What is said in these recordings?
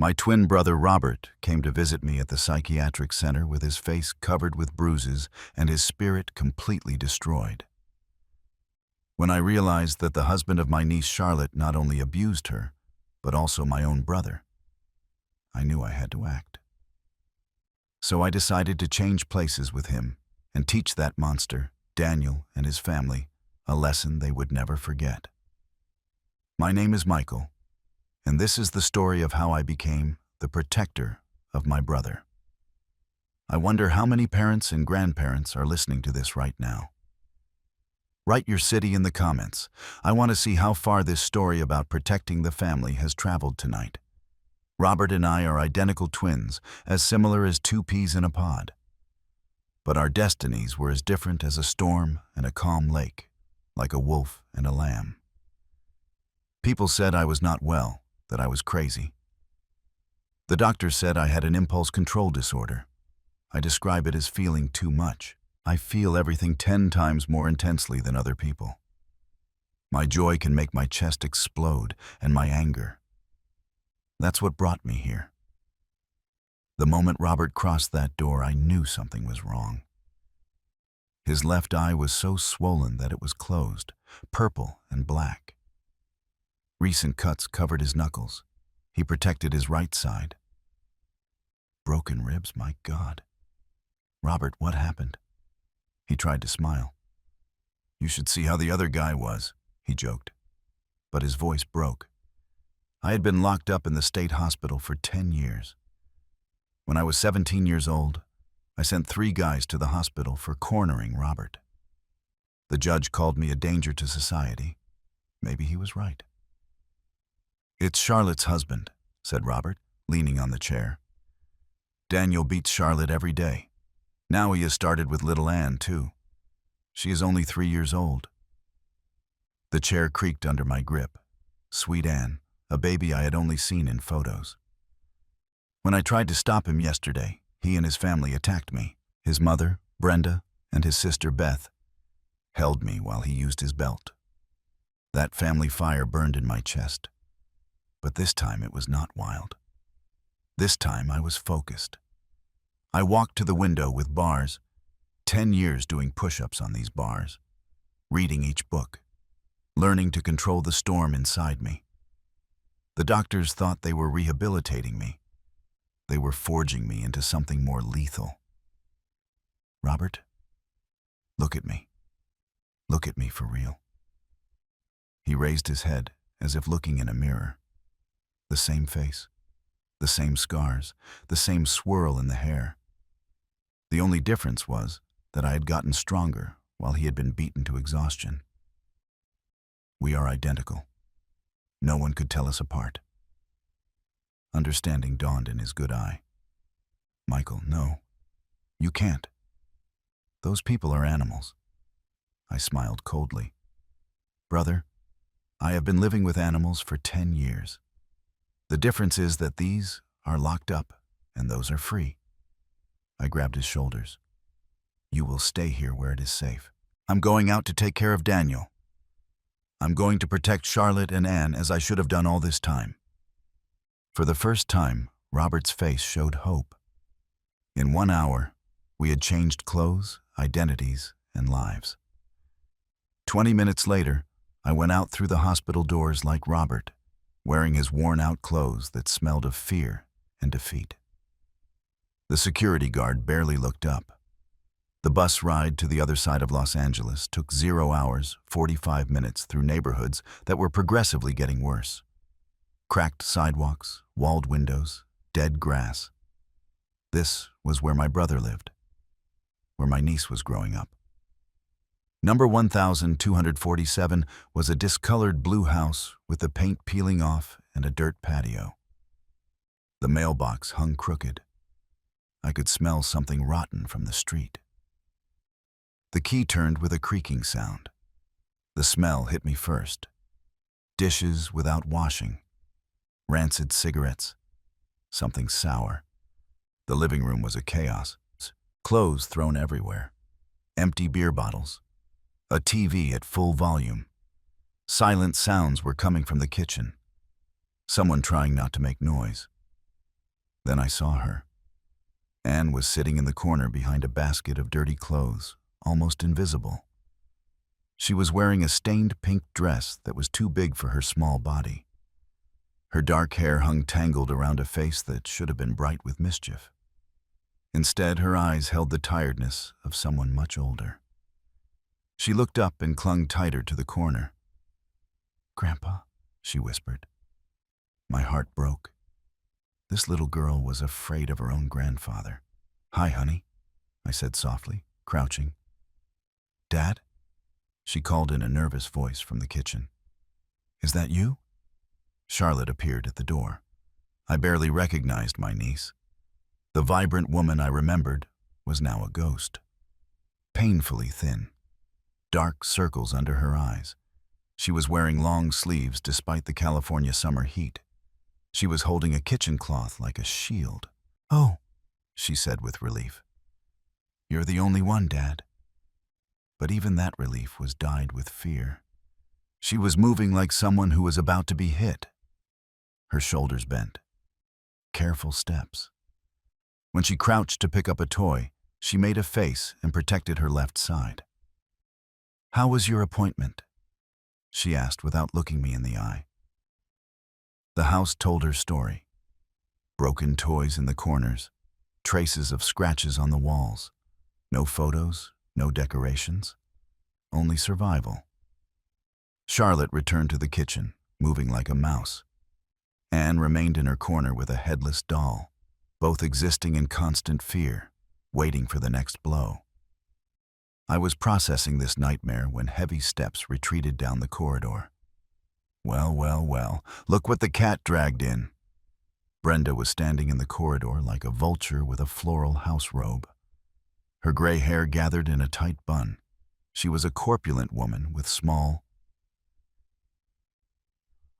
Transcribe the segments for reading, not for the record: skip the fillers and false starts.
My twin brother Robert came to visit me at the psychiatric center with his face covered with bruises and his spirit completely destroyed. When I realized that the husband of my niece Charlotte not only abused her, but also my own brother, I knew I had to act. So I decided to change places with him and teach that monster, Daniel and his family, a lesson they would never forget. My name is Michael, and this is the story of how I became the protector of my brother. I wonder how many parents and grandparents are listening to this right now. Write your city in the comments. I want to see how far this story about protecting the family has traveled tonight. Robert and I are identical twins, as similar as two peas in a pod. But our destinies were as different as a storm and a calm lake, like a wolf and a lamb. People said I was not well, that I was crazy. The doctor said I had an impulse control disorder. I describe it as feeling too much. I feel everything 10 times more intensely than other people. My joy can make my chest explode, and my anger. That's what brought me here. The moment Robert crossed that door, I knew something was wrong. His left eye was so swollen that it was closed, purple and black. Recent cuts covered his knuckles. He protected his right side. Broken ribs, my God. Robert, what happened? He tried to smile. You should see how the other guy was, he joked. But his voice broke. I had been locked up in the state hospital for 10 years. When I was 17 years old, I sent 3 guys to the hospital for cornering Robert. The judge called me a danger to society. Maybe he was right. It's Charlotte's husband, said Robert, leaning on the chair. Daniel beats Charlotte every day. Now he has started with little Anne, too. She is only 3 years old. The chair creaked under my grip. Sweet Anne, a baby I had only seen in photos. When I tried to stop him yesterday, he and his family attacked me. His mother, Brenda, and his sister Beth held me while he used his belt. That family fire burned in my chest. But this time it was not wild. This time I was focused. I walked to the window with bars, 10 years doing push-ups on these bars, reading each book, learning to control the storm inside me. The doctors thought they were rehabilitating me. They were forging me into something more lethal. Robert, look at me. Look at me for real. He raised his head as if looking in a mirror. The same face, the same scars, the same swirl in the hair. The only difference was that I had gotten stronger while he had been beaten to exhaustion. We are identical. No one could tell us apart. Understanding dawned in his good eye. Michael, no, you can't. Those people are animals. I smiled coldly. Brother, I have been living with animals for 10 years. The difference is that these are locked up and those are free. I grabbed his shoulders. You will stay here where it is safe. I'm going out to take care of Daniel. I'm going to protect Charlotte and Anne as I should have done all this time. For the first time, Robert's face showed hope. In 1 hour, we had changed clothes, identities, and lives. 20 minutes later, I went out through the hospital doors like Robert, wearing his worn-out clothes that smelled of fear and defeat. The security guard barely looked up. The bus ride to the other side of Los Angeles took 0 hours, 45 minutes through neighborhoods that were progressively getting worse. Cracked sidewalks, walled windows, dead grass. This was where my brother lived, where my niece was growing up. Number 1247 was a discolored blue house with the paint peeling off and a dirt patio. The mailbox hung crooked. I could smell something rotten from the street. The key turned with a creaking sound. The smell hit me first. Dishes without washing. Rancid cigarettes. Something sour. The living room was a chaos. Clothes thrown everywhere. Empty beer bottles. A TV at full volume. Silent sounds were coming from the kitchen. Someone trying not to make noise. Then I saw her. Anne was sitting in the corner behind a basket of dirty clothes, almost invisible. She was wearing a stained pink dress that was too big for her small body. Her dark hair hung tangled around a face that should have been bright with mischief. Instead, her eyes held the tiredness of someone much older. She looked up and clung tighter to the corner. "Grandpa," she whispered. My heart broke. This little girl was afraid of her own grandfather. "Hi, honey," I said softly, crouching. "Dad?" She called in a nervous voice from the kitchen. "Is that you?" Charlotte appeared at the door. I barely recognized my niece. The vibrant woman I remembered was now a ghost. Painfully thin. Dark circles under her eyes. She was wearing long sleeves despite the California summer heat. She was holding a kitchen cloth like a shield. "Oh," she said with relief. "You're the only one, Dad." But even that relief was dyed with fear. She was moving like someone who was about to be hit. Her shoulders bent. Careful steps. When she crouched to pick up a toy, she made a face and protected her left side. "How was your appointment?" she asked without looking me in the eye. The house told her story. Broken toys in the corners, traces of scratches on the walls. No photos, no decorations, only survival. Charlotte returned to the kitchen, moving like a mouse. Anne remained in her corner with a headless doll, both existing in constant fear, waiting for the next blow. I was processing this nightmare when heavy steps retreated down the corridor. Well, well, well, look what the cat dragged in. Brenda was standing in the corridor like a vulture with a floral house robe. Her gray hair gathered in a tight bun. She was a corpulent woman with small,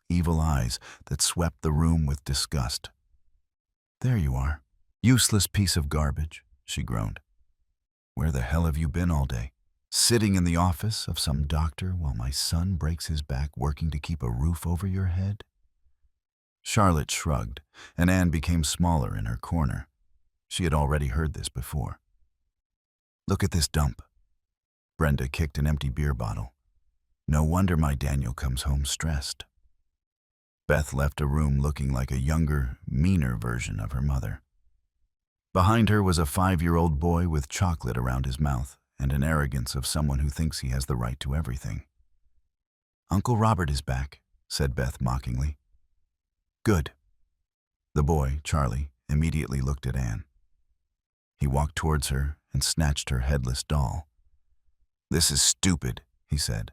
evil eyes that swept the room with disgust. "There you are. Useless piece of garbage," she groaned. "Where the hell have you been all day? Sitting in the office of some doctor while my son breaks his back working to keep a roof over your head?" Charlotte shrugged, and Anne became smaller in her corner. She had already heard this before. "Look at this dump." Brenda kicked an empty beer bottle. "No wonder my Daniel comes home stressed." Beth left a room looking like a younger, meaner version of her mother. Behind her was a 5-year-old boy with chocolate around his mouth and an arrogance of someone who thinks he has the right to everything. "Uncle Robert is back," said Beth mockingly. "Good." The boy, Charlie, immediately looked at Anne. He walked towards her and snatched her headless doll. "This is stupid," he said.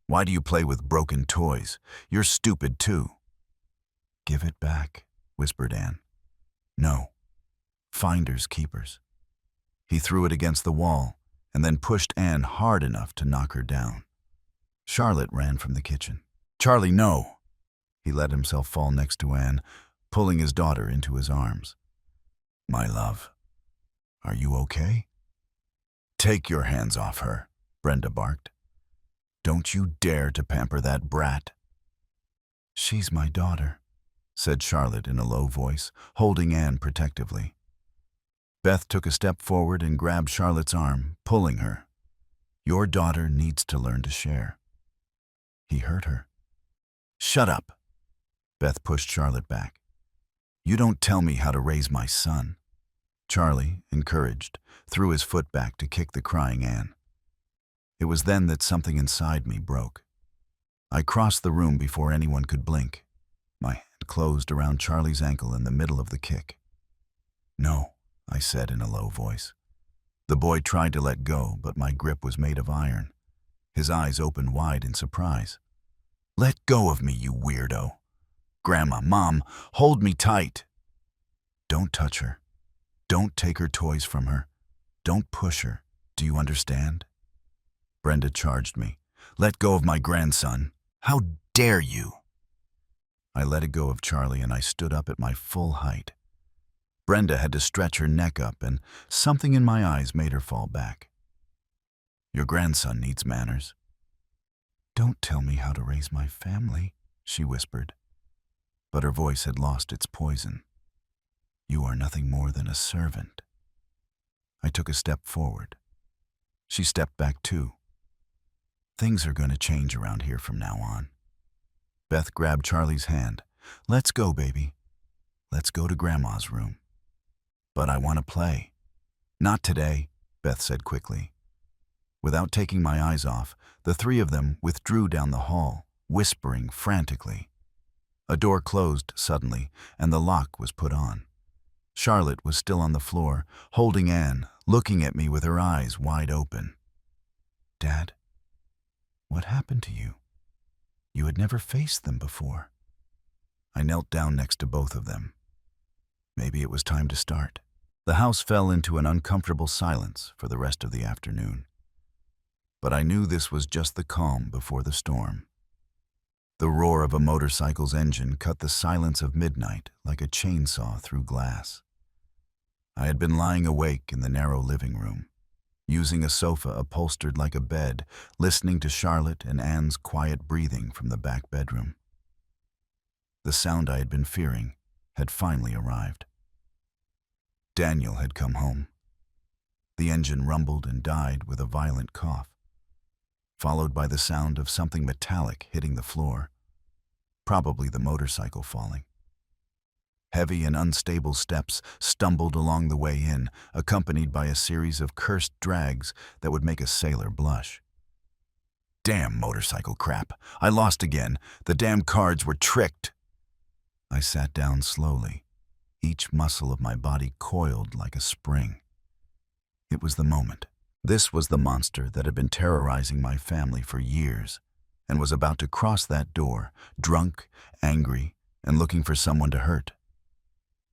"Why do you play with broken toys? You're stupid too." "Give it back," whispered Anne. "No. Finders keepers." He threw it against the wall and then pushed Anne hard enough to knock her down. Charlotte ran from the kitchen. "Charlie, no!" He let himself fall next to Anne, pulling his daughter into his arms. "My love, are you okay?" "Take your hands off her," Brenda barked. "Don't you dare to pamper that brat." "She's my daughter," said Charlotte in a low voice, holding Anne protectively. Beth took a step forward and grabbed Charlotte's arm, pulling her. "Your daughter needs to learn to share." He hurt her. "Shut up." Beth pushed Charlotte back. "You don't tell me how to raise my son." Charlie, encouraged, threw his foot back to kick the crying Anne. It was then that something inside me broke. I crossed the room before anyone could blink. My hand closed around Charlie's ankle in the middle of the kick. "No," I said in a low voice. The boy tried to let go, but my grip was made of iron. His eyes opened wide in surprise. "Let go of me, you weirdo." "Grandma, Mom, hold me tight." "Don't touch her. Don't take her toys from her. Don't push her. Do you understand?" Brenda charged me. "Let go of my grandson. How dare you?" I let go of Charlie and I stood up at my full height. Brenda had to stretch her neck up, and something in my eyes made her fall back. "Your grandson needs manners." "Don't tell me how to raise my family," she whispered. But her voice had lost its poison. You are nothing more than a servant. I took a step forward. She stepped back too. Things are going to change around here from now on. Beth grabbed Charlie's hand. Let's go, baby. Let's go to Grandma's room. But I want to play. Not today, Beth said quickly. Without taking my eyes off, the three of them withdrew down the hall, whispering frantically. A door closed suddenly, and the lock was put on. Charlotte was still on the floor, holding Anne, looking at me with her eyes wide open. Dad, what happened to you? You had never faced them before. I knelt down next to both of them. Maybe it was time to start. The house fell into an uncomfortable silence for the rest of the afternoon. But I knew this was just the calm before the storm. The roar of a motorcycle's engine cut the silence of midnight like a chainsaw through glass. I had been lying awake in the narrow living room, using a sofa upholstered like a bed, listening to Charlotte and Anne's quiet breathing from the back bedroom. The sound I had been fearing had finally arrived. Daniel had come home. The engine rumbled and died with a violent cough, followed by the sound of something metallic hitting the floor, probably the motorcycle falling. Heavy and unstable steps stumbled along the way in, accompanied by a series of cursed drags that would make a sailor blush. Damn motorcycle crap. I lost again. The damn cards were tricked. I sat down slowly, each muscle of my body coiled like a spring. It was the moment. This was the monster that had been terrorizing my family for years and was about to cross that door, drunk, angry, and looking for someone to hurt.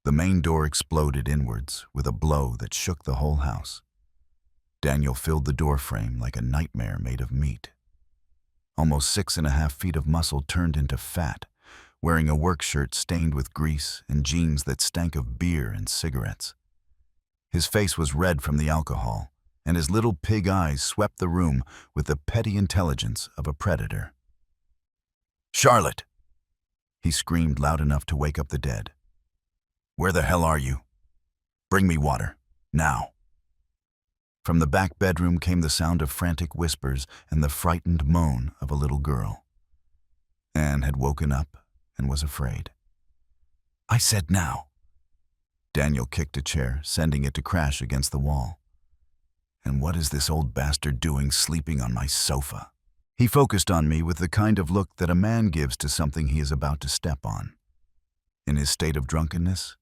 The main door exploded inwards with a blow that shook the whole house. Daniel filled the door frame like a nightmare made of meat. Almost 6.5 feet of muscle turned into fat, wearing a work shirt stained with grease and jeans that stank of beer and cigarettes. His face was red from the alcohol, and his little pig eyes swept the room with the petty intelligence of a predator. "Charlotte!" he screamed loud enough to wake up the dead. "Where the hell are you? Bring me water, now." From the back bedroom came the sound of frantic whispers and the frightened moan of a little girl. Anne had woken up and was afraid. "I said now." Daniel kicked a chair, sending it to crash against the wall. "And what is this old bastard doing sleeping on my sofa?" He focused on me with the kind of look that a man gives to something he is about to step on. In his state of drunkenness,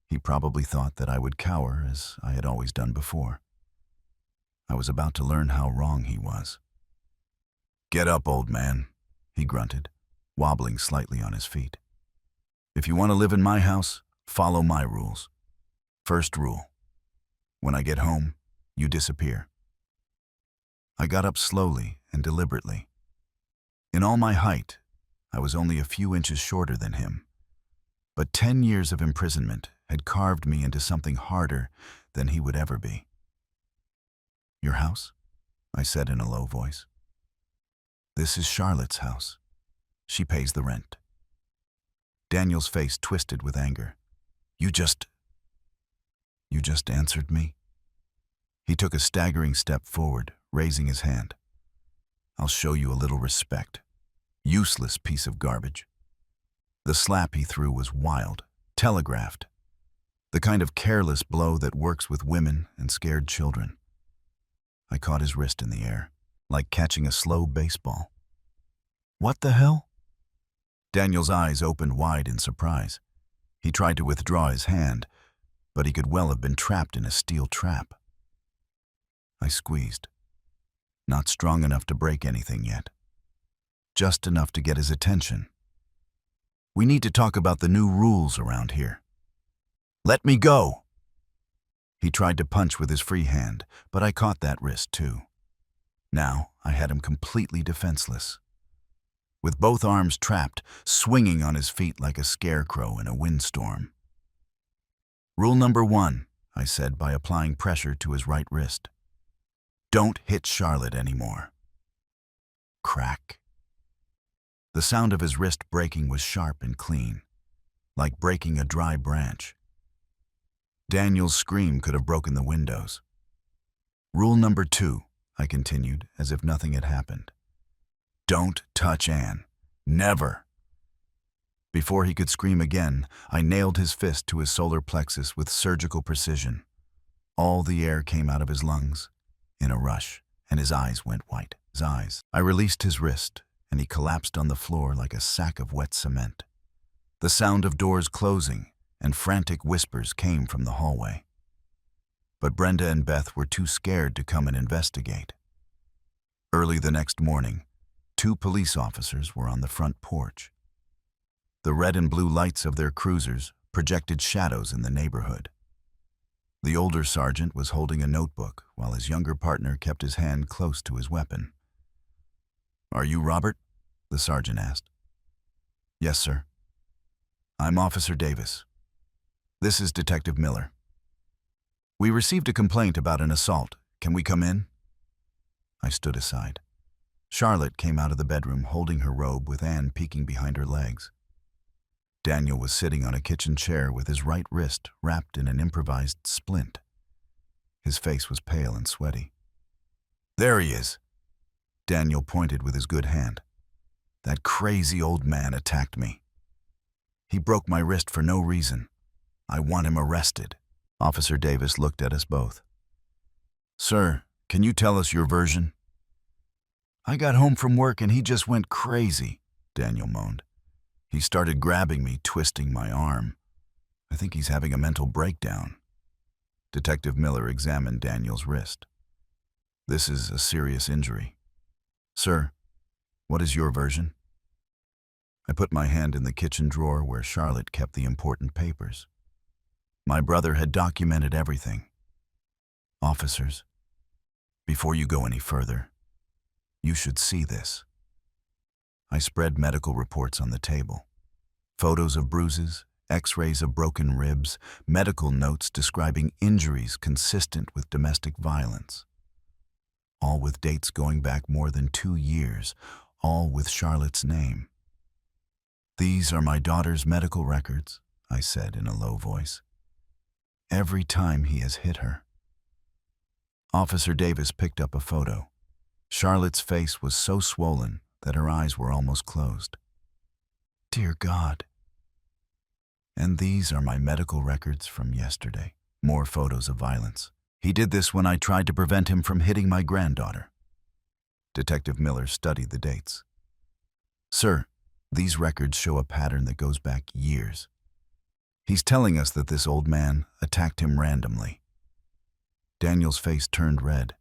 he probably thought that I would cower as I had always done before. I was about to learn how wrong he was. "Get up, old man," he grunted, wobbling slightly on his feet. "If you want to live in my house, follow my rules. First rule: when I get home, you disappear." I got up slowly and deliberately. In all my height, I was only a few inches shorter than him, but 10 years of imprisonment had carved me into something harder than he would ever be. "Your house?" I said in a low voice. "This is Charlotte's house. She pays the rent." Daniel's face twisted with anger. You just answered me?" He took a staggering step forward, raising his hand. "I'll show you a little respect. Useless piece of garbage." The slap he threw was wild, telegraphed. The kind of careless blow that works with women and scared children. I caught his wrist in the air, like catching a slow baseball. "What the hell?" Daniel's eyes opened wide in surprise. He tried to withdraw his hand, but he could well have been trapped in a steel trap. I squeezed. Not strong enough to break anything yet. Just enough to get his attention. "We need to talk about the new rules around here." "Let me go!" He tried to punch with his free hand, but I caught that wrist too. Now I had him completely defenseless. With both arms trapped, swinging on his feet like a scarecrow in a windstorm. "Rule number 1, I said by applying pressure to his right wrist. Don't hit Charlotte anymore." Crack. The sound of his wrist breaking was sharp and clean, like breaking a dry branch. Daniel's scream could have broken the windows. Rule number 2, I continued, as if nothing had happened. Don't touch Anne. Never. Before he could scream again, I nailed his fist to his solar plexus with surgical precision. All the air came out of his lungs in a rush, and his eyes went white. I released his wrist, and he collapsed on the floor like a sack of wet cement. The sound of doors closing and frantic whispers came from the hallway. But Brenda and Beth were too scared to come and investigate. Early the next morning, 2 police officers were on the front porch. The red and blue lights of their cruisers projected shadows in the neighborhood. The older sergeant was holding a notebook while his younger partner kept his hand close to his weapon. "Are you Robert?" the sergeant asked. "Yes, sir." "I'm Officer Davis. This is Detective Miller. We received a complaint about an assault. Can we come in?" I stood aside. Charlotte came out of the bedroom holding her robe with Anne peeking behind her legs. Daniel was sitting on a kitchen chair with his right wrist wrapped in an improvised splint. His face was pale and sweaty. "There he is." Daniel pointed with his good hand. "That crazy old man attacked me. He broke my wrist for no reason. I want him arrested." Officer Davis looked at us both. "Sir, can you tell us your version?" "I got home from work and he just went crazy," Daniel moaned. "He started grabbing me, twisting my arm. I think he's having a mental breakdown." Detective Miller examined Daniel's wrist. "This is a serious injury. Sir, what is your version?" I put my hand in the kitchen drawer where Charlotte kept the important papers. My brother had documented everything. "Officers, before you go any further, you should see this." I spread medical reports on the table. Photos of bruises, x-rays of broken ribs, medical notes describing injuries consistent with domestic violence. All with dates going back more than 2 years, all with Charlotte's name. "These are my daughter's medical records," I said in a low voice. "Every time he has hit her." Officer Davis picked up a photo. Charlotte's face was so swollen that her eyes were almost closed. "Dear God." "And these are my medical records from yesterday." More photos of violence. "He did this when I tried to prevent him from hitting my granddaughter." Detective Miller studied the dates. "Sir, these records show a pattern that goes back years. He's telling us that this old man attacked him randomly." Daniel's face turned red.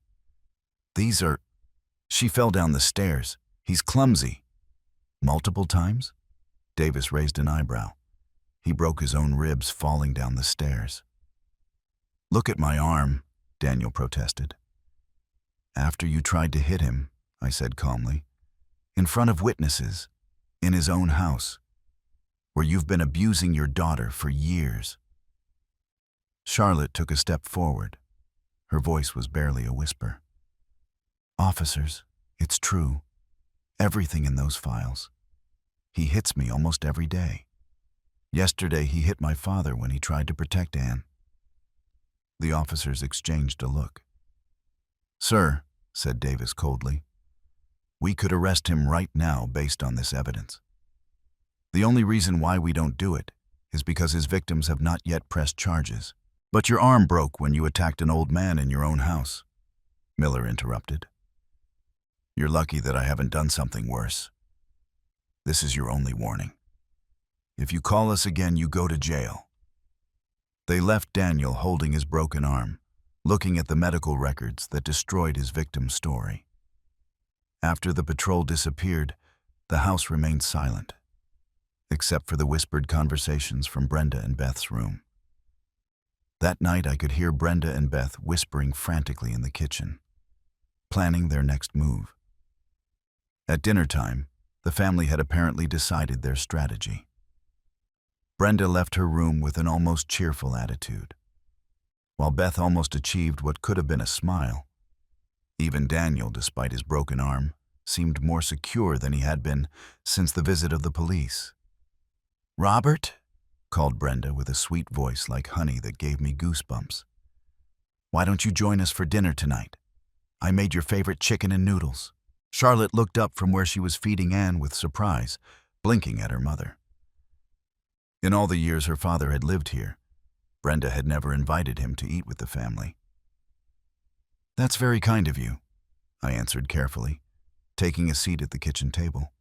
"These are... She fell down the stairs. He's clumsy." "Multiple times?" Davis raised an eyebrow. "He broke his own ribs falling down the stairs." "Look at my arm," Daniel protested. "After you tried to hit him," I said calmly, "in front of witnesses, in his own house, where you've been abusing your daughter for years." Charlotte took a step forward. Her voice was barely a whisper. "Officers, it's true. Everything in those files. He hits me almost every day. Yesterday he hit my father when he tried to protect Anne." The officers exchanged a look. "Sir," said Davis coldly, "we could arrest him right now based on this evidence. The only reason why we don't do it is because his victims have not yet pressed charges." "But your arm broke when you attacked an old man in your own house," Miller interrupted. "You're lucky that I haven't done something worse. This is your only warning. If you call us again, you go to jail." They left Daniel holding his broken arm, looking at the medical records that destroyed his victim's story. After the patrol disappeared, the house remained silent, except for the whispered conversations from Brenda and Beth's room. That night I could hear Brenda and Beth whispering frantically in the kitchen, planning their next move. At dinner time, the family had apparently decided their strategy. Brenda left her room with an almost cheerful attitude, while Beth almost achieved what could have been a smile. Even Daniel, despite his broken arm, seemed more secure than he had been since the visit of the police. "Robert?" called Brenda with a sweet voice like honey that gave me goosebumps. "Why don't you join us for dinner tonight? I made your favorite chicken and noodles." Charlotte looked up from where she was feeding Anne with surprise, blinking at her mother. In all the years her father had lived here, Brenda had never invited him to eat with the family. "That's very kind of you," I answered carefully, taking a seat at the kitchen table.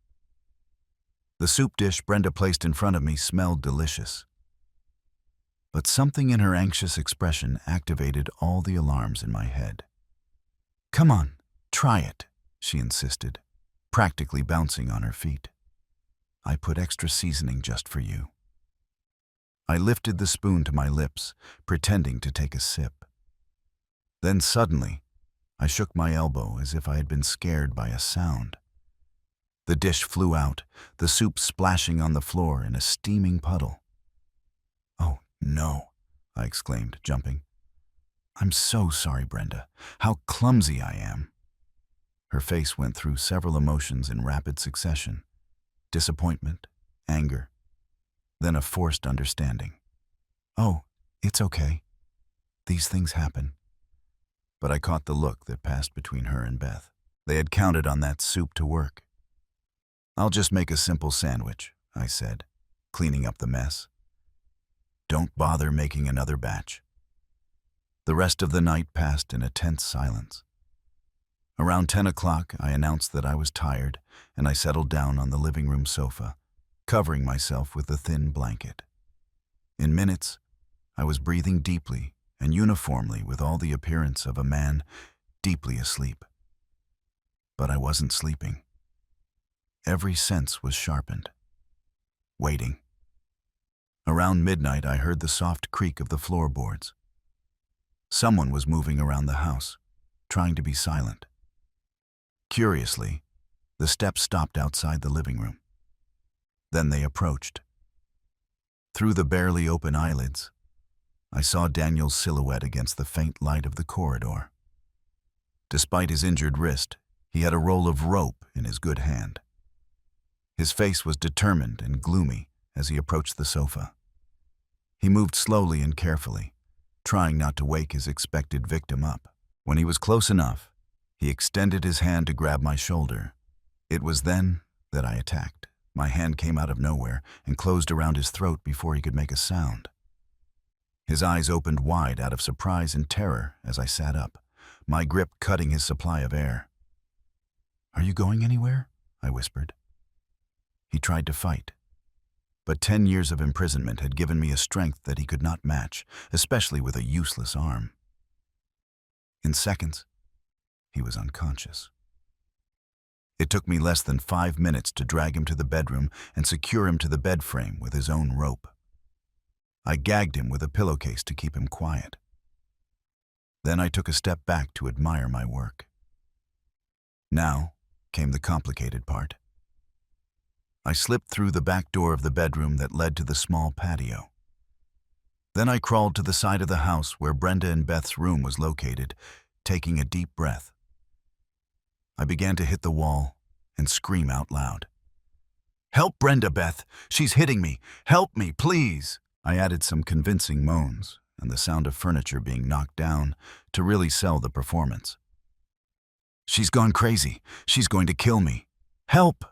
The soup dish Brenda placed in front of me smelled delicious. But something in her anxious expression activated all the alarms in my head. "Come on, try it," she insisted, practically bouncing on her feet. "I put extra seasoning just for you." I lifted the spoon to my lips, pretending to take a sip. Then suddenly, I shook my elbow as if I had been scared by a sound. The dish flew out, the soup splashing on the floor in a steaming puddle. "Oh, no," I exclaimed, jumping. "I'm so sorry, Brenda. How clumsy I am." Her face went through several emotions in rapid succession: disappointment, anger, then a forced understanding. "Oh, it's okay. These things happen." But I caught the look that passed between her and Beth. They had counted on that soup to work. "I'll just make a simple sandwich," I said, cleaning up the mess. "Don't bother making another batch." The rest of the night passed in a tense silence. Around 10 o'clock, I announced that I was tired, and I settled down on the living room sofa, covering myself with a thin blanket. In minutes, I was breathing deeply and uniformly with all the appearance of a man deeply asleep. But I wasn't sleeping. Every sense was sharpened. Waiting. Around midnight, I heard the soft creak of the floorboards. Someone was moving around the house, trying to be silent. Curiously, the steps stopped outside the living room. Then they approached. Through the barely open eyelids, I saw Daniel's silhouette against the faint light of the corridor. Despite his injured wrist, he had a roll of rope in his good hand. His face was determined and gloomy as he approached the sofa. He moved slowly and carefully, trying not to wake his expected victim up. When he was close enough, he extended his hand to grab my shoulder. It was then that I attacked. My hand came out of nowhere and closed around his throat before he could make a sound. His eyes opened wide out of surprise and terror as I sat up, my grip cutting his supply of air. "Are you going anywhere?" I whispered. He tried to fight, but 10 years of imprisonment had given me a strength that he could not match, especially with a useless arm. In seconds, he was unconscious. It took me less than 5 minutes to drag him to the bedroom and secure him to the bed frame with his own rope. I gagged him with a pillowcase to keep him quiet. Then I took a step back to admire my work. Now came the complicated part. I slipped through the back door of the bedroom that led to the small patio. Then I crawled to the side of the house where Brenda and Beth's room was located, taking a deep breath. I began to hit the wall and scream out loud. "Help Brenda, Beth! She's hitting me! Help me, please!" I added some convincing moans and the sound of furniture being knocked down to really sell the performance. "She's gone crazy. She's going to kill me. Help!"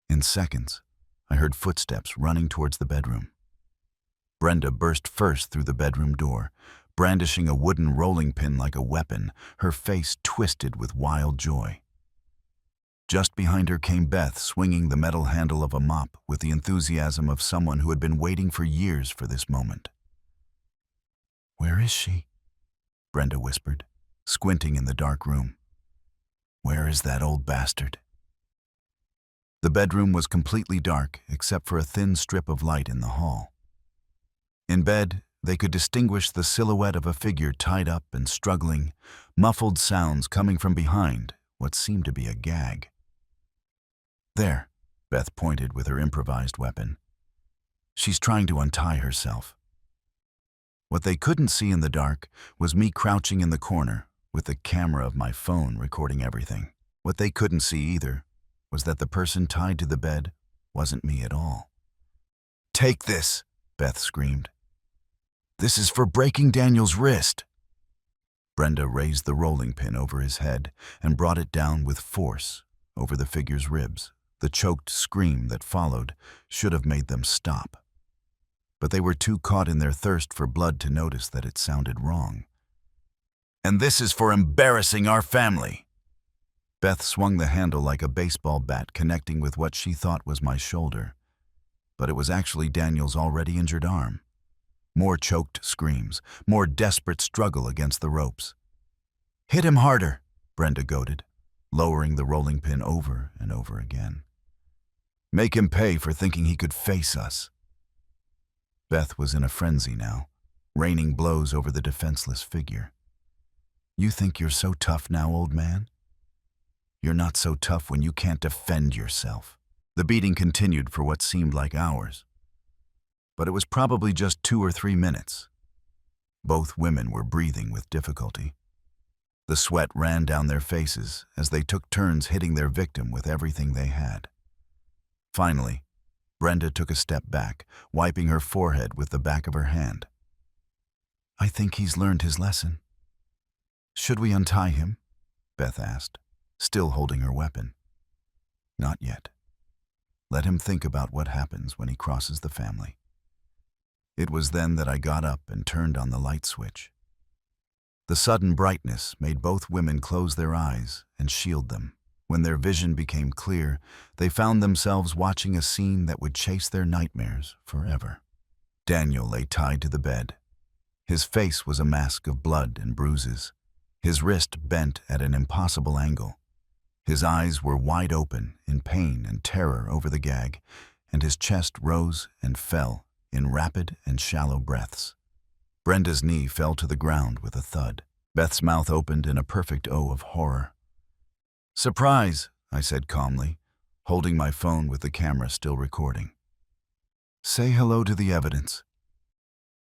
In seconds, I heard footsteps running towards the bedroom. Brenda burst first through the bedroom door, brandishing a wooden rolling pin like a weapon, her face twisted with wild joy. Just behind her came Beth, swinging the metal handle of a mop with the enthusiasm of someone who had been waiting for years for this moment. "Where is she?" Brenda whispered, squinting in the dark room. "Where is that old bastard?" The bedroom was completely dark except for a thin strip of light in the hall. In bed, they could distinguish the silhouette of a figure tied up and struggling, muffled sounds coming from behind what seemed to be a gag. "There," Beth pointed with her improvised weapon. "She's trying to untie herself." What they couldn't see in the dark was me crouching in the corner with the camera of my phone recording everything. What they couldn't see either was that the person tied to the bed wasn't me at all. "Take this," Beth screamed. "This is for breaking Daniel's wrist." Brenda raised the rolling pin over his head and brought it down with force over the figure's ribs. The choked scream that followed should have made them stop. But they were too caught in their thirst for blood to notice that it sounded wrong. "And this is for embarrassing our family." Beth swung the handle like a baseball bat, connecting with what she thought was my shoulder. But it was actually Daniel's already injured arm. More choked screams, more desperate struggle against the ropes. "Hit him harder," Brenda goaded, lowering the rolling pin over and over again. "Make him pay for thinking he could face us." Beth was in a frenzy now, raining blows over the defenseless figure. "You think you're so tough now, old man? You're not so tough when you can't defend yourself." The beating continued for what seemed like hours. But it was probably just 2 or 3 minutes. Both women were breathing with difficulty. The sweat ran down their faces as they took turns hitting their victim with everything they had. Finally, Brenda took a step back, wiping her forehead with the back of her hand. "I think he's learned his lesson." "Should we untie him?" Beth asked, still holding her weapon. "Not yet. Let him think about what happens when he crosses the family." It was then that I got up and turned on the light switch. The sudden brightness made both women close their eyes and shield them. When their vision became clear, they found themselves watching a scene that would chase their nightmares forever. Daniel lay tied to the bed. His face was a mask of blood and bruises, his wrist bent at an impossible angle. His eyes were wide open in pain and terror over the gag, and his chest rose and fell in rapid and shallow breaths. Brenda's knee fell to the ground with a thud. Beth's mouth opened in a perfect O of horror. "Surprise," I said calmly, holding my phone with the camera still recording. "Say hello to the evidence."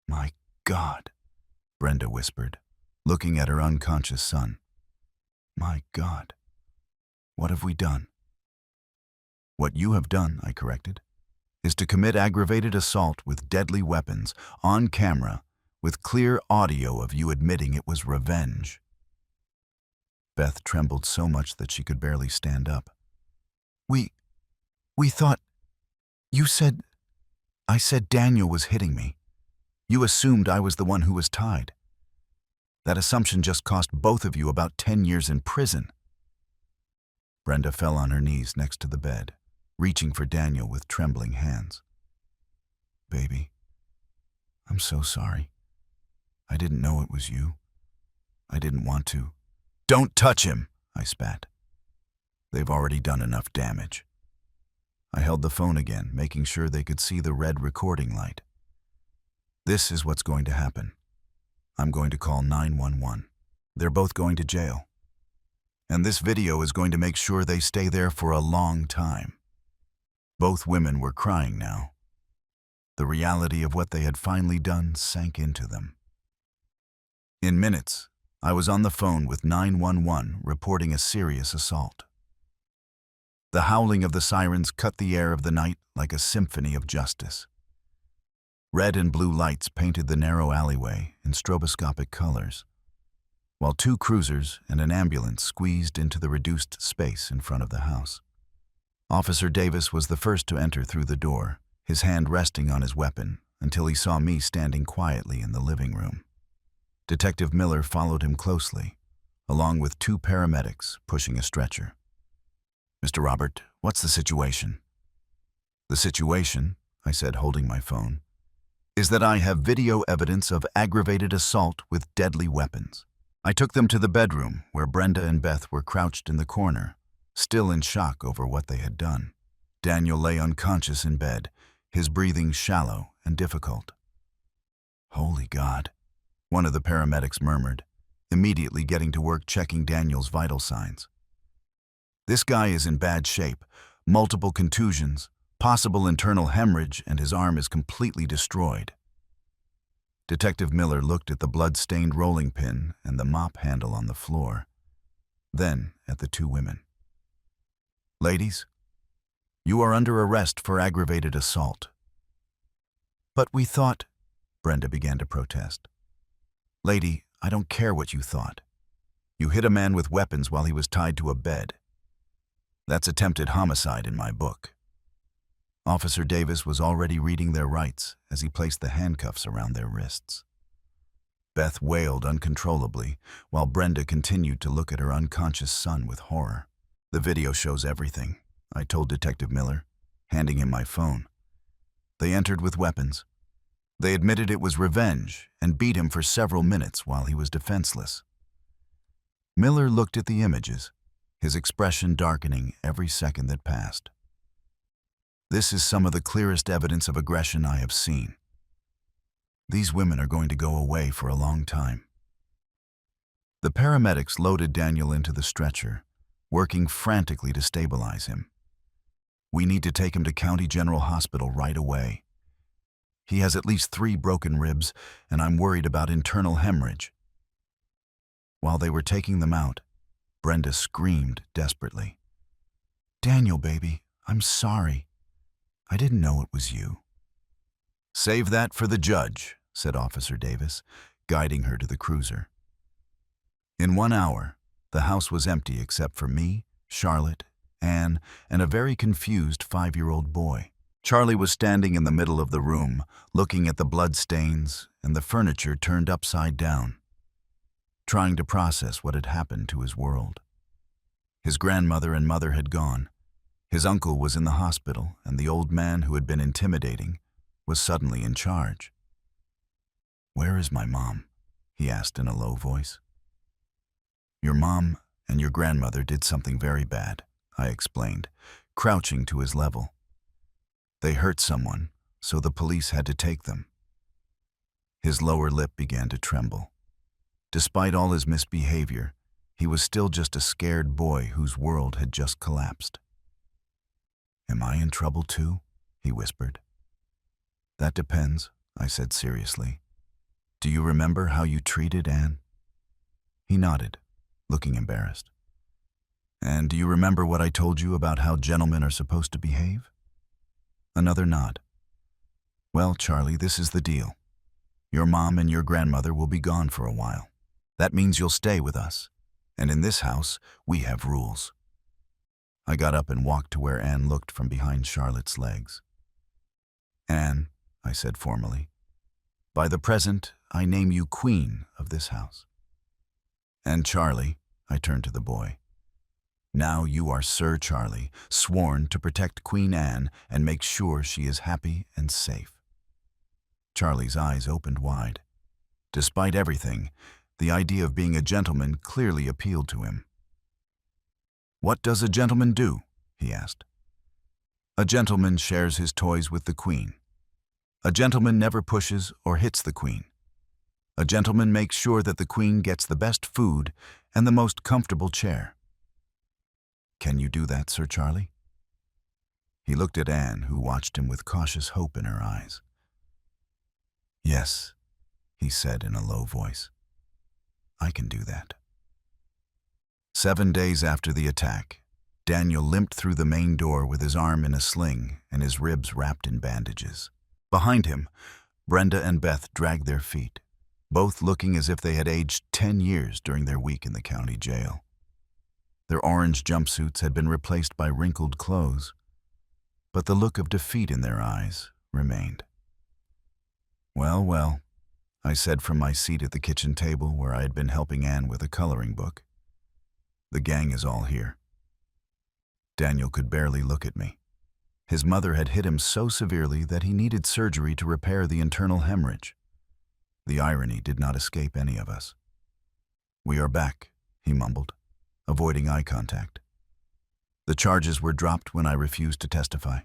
"My God," Brenda whispered, looking at her unconscious son. "My God, what have we done?" "What you have done," I corrected, "is to commit aggravated assault with deadly weapons, on camera, with clear audio of you admitting it was revenge." Beth trembled so much that she could barely stand up. We thought, I said Daniel was hitting me. You assumed I was the one who was tied. That assumption just cost both of you about 10 years in prison." Brenda fell on her knees next to the bed, reaching for Daniel with trembling hands. "Baby, I'm so sorry. I didn't know it was you. I didn't want to." "Don't touch him," I spat. "They've already done enough damage." I held the phone again, making sure they could see the red recording light. "This is what's going to happen. I'm going to call 911. They're both going to jail. And this video is going to make sure they stay there for a long time." Both women were crying now. The reality of what they had finally done sank into them. In minutes, I was on the phone with 911 reporting a serious assault. The howling of the sirens cut the air of the night like a symphony of justice. Red and blue lights painted the narrow alleyway in stroboscopic colors, while 2 cruisers and an ambulance squeezed into the reduced space in front of the house. Officer Davis was the first to enter through the door, his hand resting on his weapon until he saw me standing quietly in the living room. Detective Miller followed him closely, along with 2 paramedics pushing a stretcher. "Mr. Robert, what's the situation?" "The situation," I said, holding my phone, "is that I have video evidence of aggravated assault with deadly weapons." I took them to the bedroom where Brenda and Beth were crouched in the corner, still in shock over what they had done. Daniel lay unconscious in bed, his breathing shallow and difficult. "Holy God," one of the paramedics murmured, immediately getting to work checking Daniel's vital signs. "This guy is in bad shape, multiple contusions, possible internal hemorrhage, and his arm is completely destroyed." Detective Miller looked at the blood-stained rolling pin and the mop handle on the floor, then at the 2 women. "Ladies, you are under arrest for aggravated assault." But we thought, Brenda began to protest. Lady, I don't care what you thought. You hit a man with weapons while he was tied to a bed. That's attempted homicide in my book. Officer Davis was already reading their rights as he placed the handcuffs around their wrists. Beth wailed uncontrollably while Brenda continued to look at her unconscious son with horror. The video shows everything, I told Detective Miller, handing him my phone. They entered with weapons. They admitted it was revenge and beat him for several minutes while he was defenseless. Miller looked at the images, his expression darkening every second that passed. This is some of the clearest evidence of aggression I have seen. These women are going to go away for a long time. The paramedics loaded Daniel into the stretcher, working frantically to stabilize him. We need to take him to County General Hospital right away. He has at least 3 broken ribs, and I'm worried about internal hemorrhage. While they were taking them out, Brenda screamed desperately. Daniel, baby, I'm sorry. I didn't know it was you. Save that for the judge, said Officer Davis, guiding her to the cruiser. In 1 hour, the house was empty except for me, Charlotte, Anne, and a very confused 5-year-old boy. Charlie was standing in the middle of the room, looking at the blood stains and the furniture turned upside down, trying to process what had happened to his world. His grandmother and mother had gone. His uncle was in the hospital, and the old man who had been intimidating was suddenly in charge. Where is my mom? He asked in a low voice. Your mom and your grandmother did something very bad, I explained, crouching to his level. They hurt someone, so the police had to take them. His lower lip began to tremble. Despite all his misbehavior, he was still just a scared boy whose world had just collapsed. Am I in trouble too? He whispered. That depends, I said seriously. Do you remember how you treated Anne? He nodded, looking embarrassed. And do you remember what I told you about how gentlemen are supposed to behave? Another nod. Well, Charlie, this is the deal. Your mom and your grandmother will be gone for a while. That means you'll stay with us. And in this house, we have rules. I got up and walked to where Anne looked from behind Charlotte's legs. Anne, I said formally, by the present, I name you queen of this house. And Charlie, I turned to the boy, now you are Sir Charlie, sworn to protect Queen Anne and make sure she is happy and safe. Charlie's eyes opened wide. Despite everything, the idea of being a gentleman clearly appealed to him. What does a gentleman do? He asked. A gentleman shares his toys with the queen. A gentleman never pushes or hits the queen. A gentleman makes sure that the queen gets the best food and the most comfortable chair. Can you do that, Sir Charlie? He looked at Anne, who watched him with cautious hope in her eyes. Yes, he said in a low voice. I can do that. 7 days after the attack, Daniel limped through the main door with his arm in a sling and his ribs wrapped in bandages. Behind him, Brenda and Beth dragged their feet, both looking as if they had aged 10 years during their week in the county jail. Their orange jumpsuits had been replaced by wrinkled clothes, but the look of defeat in their eyes remained. Well, well, I said from my seat at the kitchen table where I had been helping Anne with a coloring book. The gang is all here. Daniel could barely look at me. His mother had hit him so severely that he needed surgery to repair the internal hemorrhage. The irony did not escape any of us. We are back, he mumbled, avoiding eye contact. The charges were dropped when I refused to testify.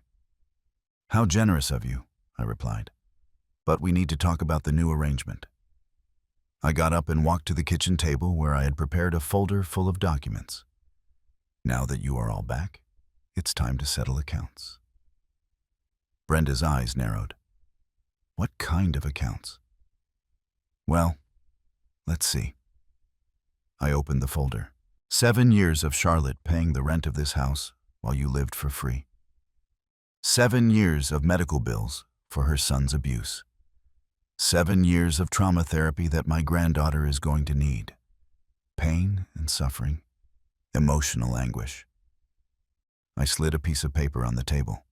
How generous of you, I replied. But we need to talk about the new arrangement. I got up and walked to the kitchen table where I had prepared a folder full of documents. Now that you are all back, it's time to settle accounts. Brenda's eyes narrowed. What kind of accounts? Well, let's see. I opened the folder. 7 years of Charlotte paying the rent of this house while you lived for free. 7 years of medical bills for her son's abuse. 7 years of trauma therapy that my granddaughter is going to need. Pain and suffering, emotional anguish. I slid a piece of paper on the table.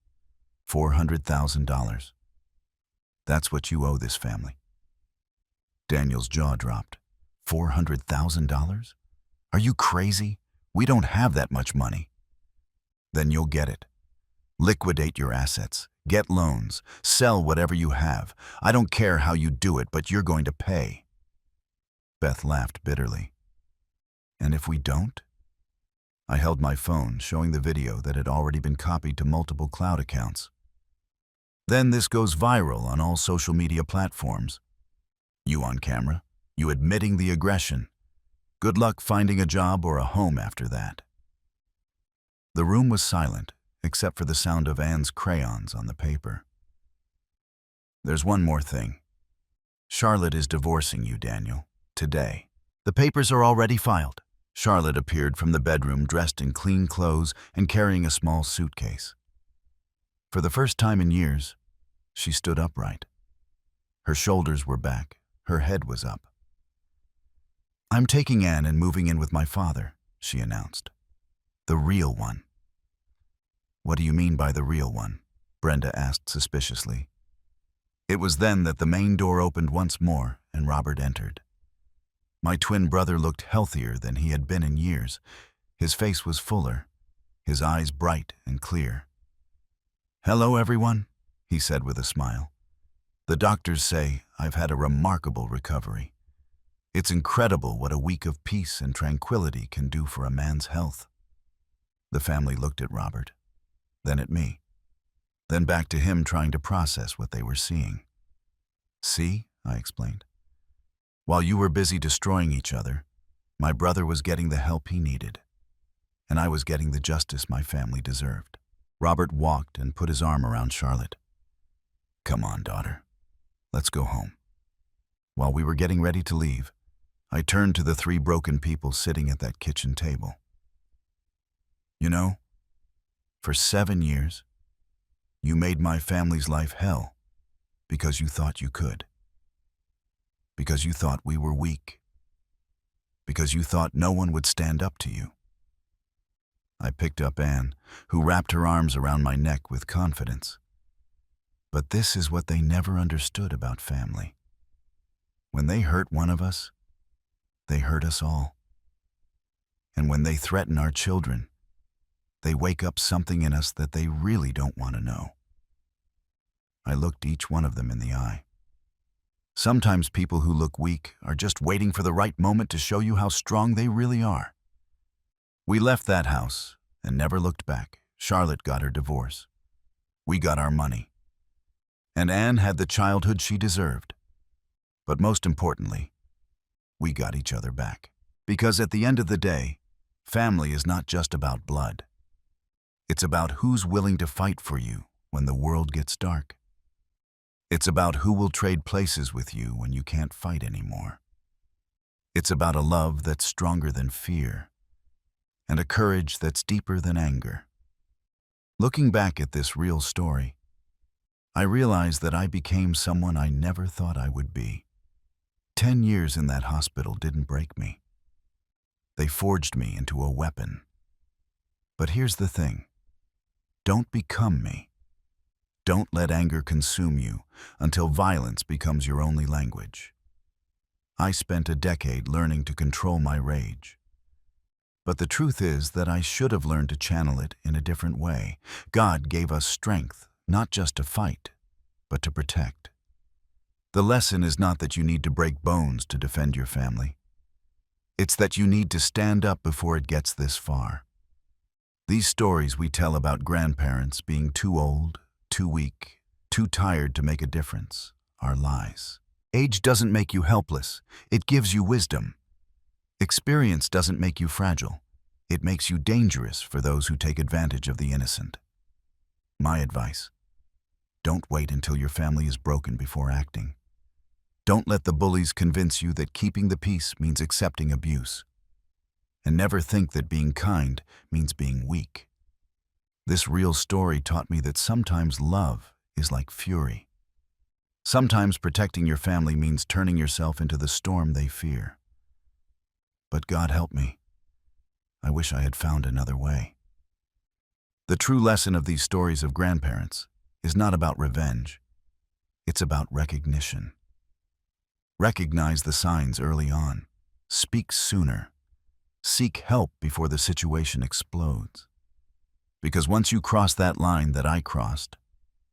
$400,000. That's what you owe this family. Daniel's jaw dropped. $400,000? Are you crazy? We don't have that much money. Then you'll get it. Liquidate your assets, get loans, sell whatever you have. I don't care how you do it, but you're going to pay. Beth laughed bitterly. And if we don't? I held my phone, showing the video that had already been copied to multiple cloud accounts. Then this goes viral on all social media platforms. You on camera, you admitting the aggression. Good luck finding a job or a home after that. The room was silent, except for the sound of Anne's crayons on the paper. There's one more thing. Charlotte is divorcing you, Daniel, today. The papers are already filed. Charlotte appeared from the bedroom dressed in clean clothes and carrying a small suitcase. For the first time in years, she stood upright. Her shoulders were back, her head was up. I'm taking Anne and moving in with my father, she announced. The real one. What do you mean by the real one? Brenda asked suspiciously. It was then that the main door opened once more and Robert entered. My twin brother looked healthier than he had been in years. His face was fuller, his eyes bright and clear. Hello, everyone, he said with a smile. The doctors say I've had a remarkable recovery. It's incredible what a week of peace and tranquility can do for a man's health. The family looked at Robert, then at me, then back to him trying to process what they were seeing. See, I explained. While you were busy destroying each other, my brother was getting the help he needed, and I was getting the justice my family deserved. Robert walked and put his arm around Charlotte. Come on, daughter. Let's go home. While we were getting ready to leave, I turned to the 3 broken people sitting at that kitchen table. You know, for 7 years, you made my family's life hell because you thought you could. Because you thought we were weak. Because you thought no one would stand up to you. I picked up Anne, who wrapped her arms around my neck with confidence. But this is what they never understood about family. When they hurt one of us, they hurt us all. And when they threaten our children, they wake up something in us that they really don't want to know. I looked each one of them in the eye. Sometimes people who look weak are just waiting for the right moment to show you how strong they really are. We left that house and never looked back. Charlotte got her divorce. We got our money. And Anne had the childhood she deserved. But most importantly, we got each other back. Because at the end of the day, family is not just about blood. It's about who's willing to fight for you when the world gets dark. It's about who will trade places with you when you can't fight anymore. It's about a love that's stronger than fear, and a courage that's deeper than anger. Looking back at this real story, I realized that I became someone I never thought I would be. 10 years in that hospital didn't break me. They forged me into a weapon. But here's the thing. Don't become me. Don't let anger consume you until violence becomes your only language. I spent a decade learning to control my rage. But the truth is that I should have learned to channel it in a different way. God gave us strength, not just to fight, but to protect. The lesson is not that you need to break bones to defend your family. It's that you need to stand up before it gets this far. These stories we tell about grandparents being too old, too weak, too tired to make a difference are lies. Age doesn't make you helpless. It gives you wisdom. Experience doesn't make you fragile. It makes you dangerous for those who take advantage of the innocent. My advice: don't wait until your family is broken before acting. Don't let the bullies convince you that keeping the peace means accepting abuse. And never think that being kind means being weak. This real story taught me that sometimes love is like fury. Sometimes protecting your family means turning yourself into the storm they fear. But God help me. I wish I had found another way. The true lesson of these stories of grandparents is not about revenge. It's about recognition. Recognize the signs early on. Speak sooner. Seek help before the situation explodes. Because once you cross that line that I crossed,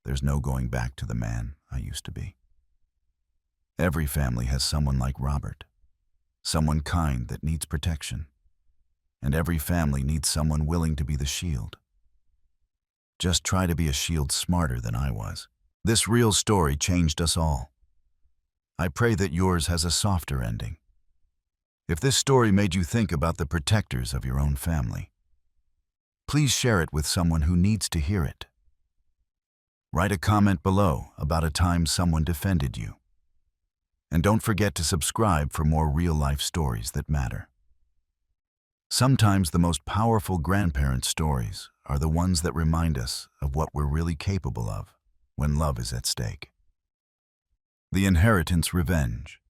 there's no going back to the man I used to be. Every family has someone like Robert, someone kind that needs protection. And every family needs someone willing to be the shield. Just try to be a shield smarter than I was. This real story changed us all. I pray that yours has a softer ending. If this story made you think about the protectors of your own family, please share it with someone who needs to hear it. Write a comment below about a time someone defended you. And don't forget to subscribe for more real-life stories that matter. Sometimes the most powerful grandparent stories are the ones that remind us of what we're really capable of when love is at stake. The inheritance revenge.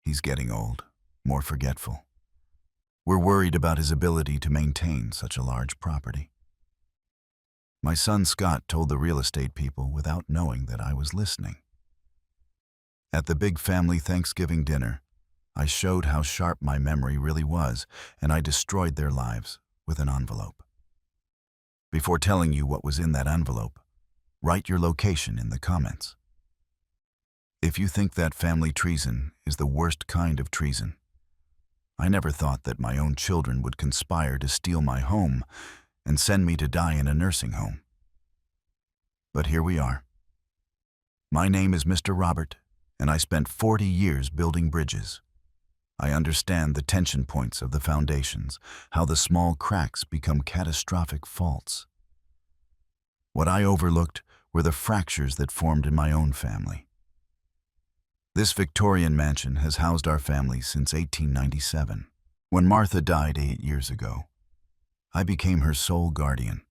He's getting old, more forgetful. We're worried about his ability to maintain such a large property. My son Scott told the real estate people without knowing that I was listening. At the big family Thanksgiving dinner, I showed how sharp my memory really was, and I destroyed their lives with an envelope. Before telling you what was in that envelope, write your location in the comments. If you think that family treason is the worst kind of treason, I never thought that my own children would conspire to steal my home and send me to die in a nursing home. But here we are. My name is Mr. Robert, and I spent 40 years building bridges. I understand the tension points of the foundations, how the small cracks become catastrophic faults. What I overlooked were the fractures that formed in my own family. This Victorian mansion has housed our family since 1897. When Martha died 8 years ago, I became her sole guardian,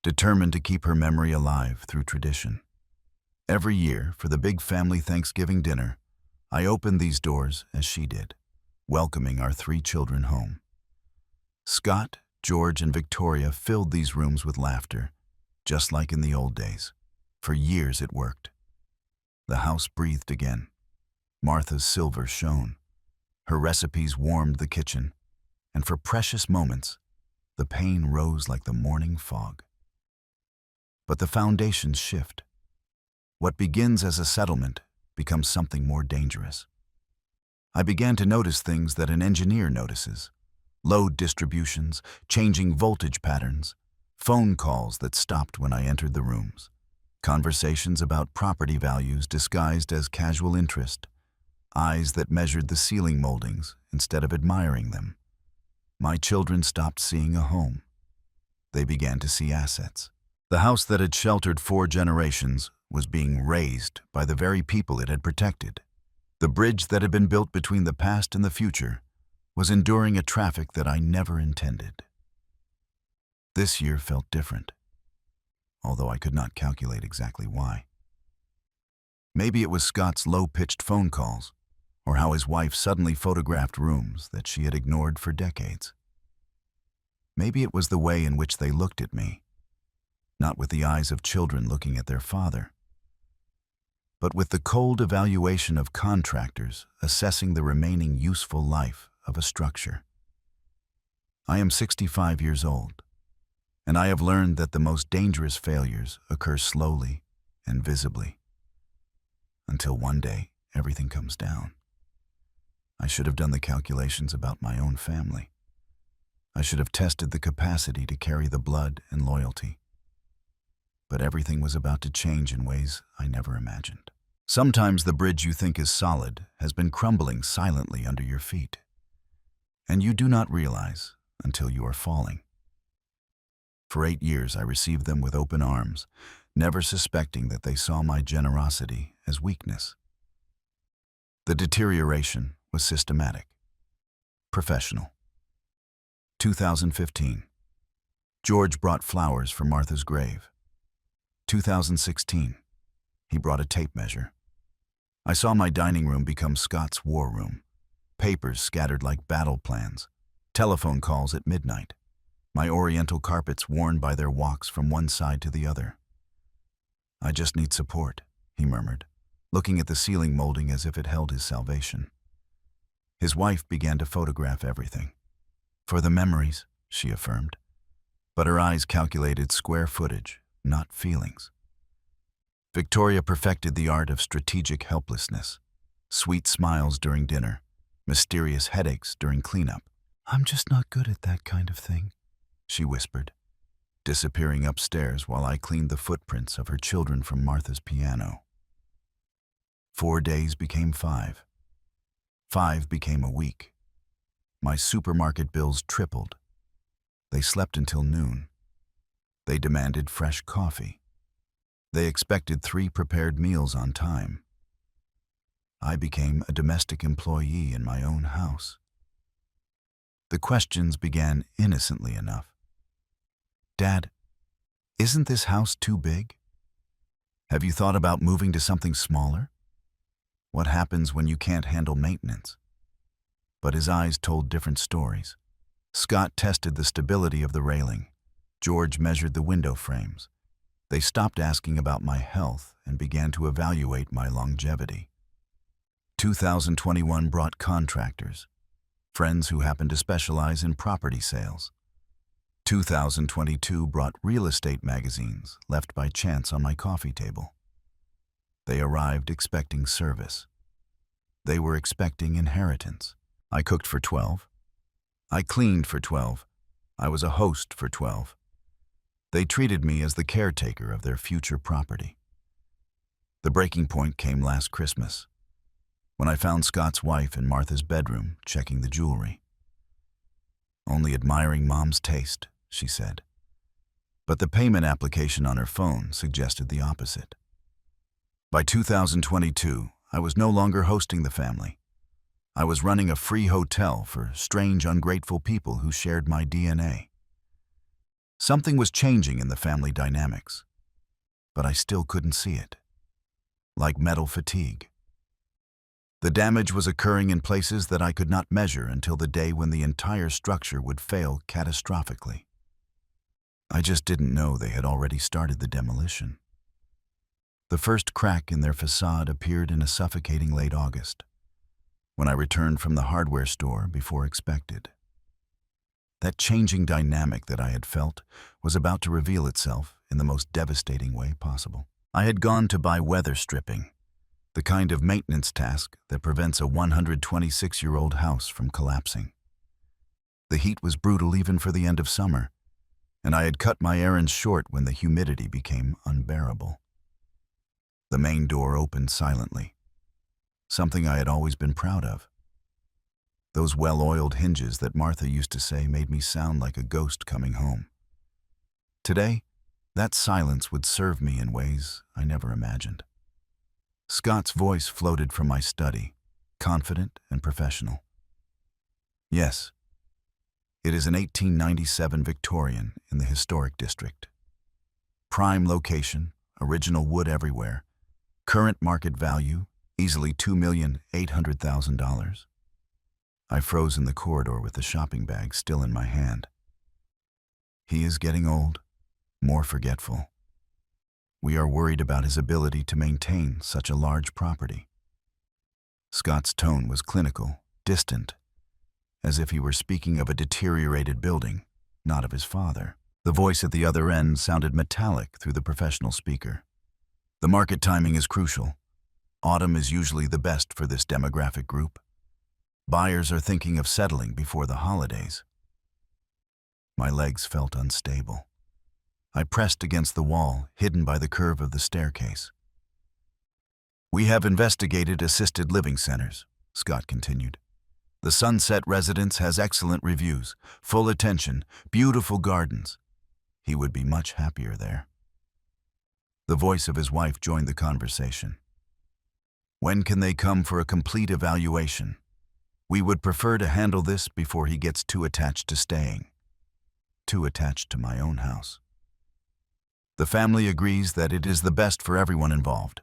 determined to keep her memory alive through tradition. Every year, for the big family Thanksgiving dinner, I opened these doors as she did, welcoming our 3 children home. Scott, George, and Victoria filled these rooms with laughter, just like in the old days. For years it worked. The house breathed again. Martha's silver shone. Her recipes warmed the kitchen, and for precious moments, the pain rose like the morning fog. But the foundations shift. What begins as a settlement becomes something more dangerous. I began to notice things that an engineer notices: load distributions, changing voltage patterns, phone calls that stopped when I entered the rooms, conversations about property values disguised as casual interest, eyes that measured the ceiling moldings instead of admiring them. My children stopped seeing a home. They began to see assets. The house that had sheltered 4 generations was being razed by the very people it had protected. The bridge that had been built between the past and the future was enduring a traffic that I never intended. This year felt different, although I could not calculate exactly why. Maybe it was Scott's low-pitched phone calls, or how his wife suddenly photographed rooms that she had ignored for decades. Maybe it was the way in which they looked at me, not with the eyes of children looking at their father, but with the cold evaluation of contractors assessing the remaining useful life of a structure. I am 65 years old, and I have learned that the most dangerous failures occur slowly and visibly, until one day everything comes down. I should have done the calculations about my own family. I should have tested the capacity to carry the blood and loyalty. But everything was about to change in ways I never imagined. Sometimes the bridge you think is solid has been crumbling silently under your feet, and you do not realize until you are falling. For 8 years I received them with open arms, never suspecting that they saw my generosity as weakness. The deterioration was systematic, professional. 2015. George brought flowers for Martha's grave. 2016. He brought a tape measure. I saw my dining room become Scott's war room. Papers scattered like battle plans. Telephone calls at midnight. My oriental carpets worn by their walks from one side to the other. "I just need support," he murmured, looking at the ceiling molding as if it held his salvation. His wife began to photograph everything. "For the memories," she affirmed. But her eyes calculated square footage, not feelings. Victoria perfected the art of strategic helplessness. Sweet smiles during dinner, mysterious headaches during cleanup. "I'm just not good at that kind of thing," she whispered, disappearing upstairs while I cleaned the footprints of her children from Martha's piano. 4 days became 5. 5 became a week. My supermarket bills tripled. They slept until noon. They demanded fresh coffee. They expected 3 prepared meals on time. I became a domestic employee in my own house. The questions began innocently enough. "Dad, isn't this house too big? Have you thought about moving to something smaller? What happens when you can't handle maintenance?" But his eyes told different stories. Scott tested the stability of the railing. George measured the window frames. They stopped asking about my health and began to evaluate my longevity. 2021 brought contractors, friends who happened to specialize in property sales. 2022 brought real estate magazines left by chance on my coffee table. They arrived expecting service. They were expecting inheritance. I cooked for 12. I cleaned for 12. I was a host for 12. They treated me as the caretaker of their future property. The breaking point came last Christmas, when I found Scott's wife in Martha's bedroom checking the jewelry. "Only admiring Mom's taste," she said. But the payment application on her phone suggested the opposite. By 2022, I was no longer hosting the family. I was running a free hotel for strange, ungrateful people who shared my DNA. Something was changing in the family dynamics, but I still couldn't see it. Like metal fatigue. The damage was occurring in places that I could not measure until the day when the entire structure would fail catastrophically. I just didn't know they had already started the demolition. The first crack in their facade appeared in a suffocating late August, when I returned from the hardware store before expected. That changing dynamic that I had felt was about to reveal itself in the most devastating way possible. I had gone to buy weather stripping, the kind of maintenance task that prevents a 126-year-old house from collapsing. The heat was brutal even for the end of summer, and I had cut my errands short when the humidity became unbearable. The main door opened silently, something I had always been proud of. Those well-oiled hinges that Martha used to say made me sound like a ghost coming home. Today, that silence would serve me in ways I never imagined. Scott's voice floated from my study, confident and professional. "Yes, it is an 1897 Victorian in the historic district. Prime location, original wood everywhere, current market value, easily $2,800,000. I froze in the corridor with the shopping bag still in my hand. He is getting old, more forgetful. We are worried about his ability to maintain such a large property." Scott's tone was clinical, distant, as if he were speaking of a deteriorated building, not of his father. The voice at the other end sounded metallic through the professional speaker. "The market timing is crucial. Autumn is usually the best for this demographic group. Buyers are thinking of settling before the holidays." My legs felt unstable. I pressed against the wall, hidden by the curve of the staircase. "We have investigated assisted living centers," Scott continued. "The Sunset Residence has excellent reviews, full attention, beautiful gardens. He would be much happier there." The voice of his wife joined the conversation. "When can they come for a complete evaluation? We would prefer to handle this before he gets too attached to staying. Too attached to my own house. The family agrees that it is the best for everyone involved.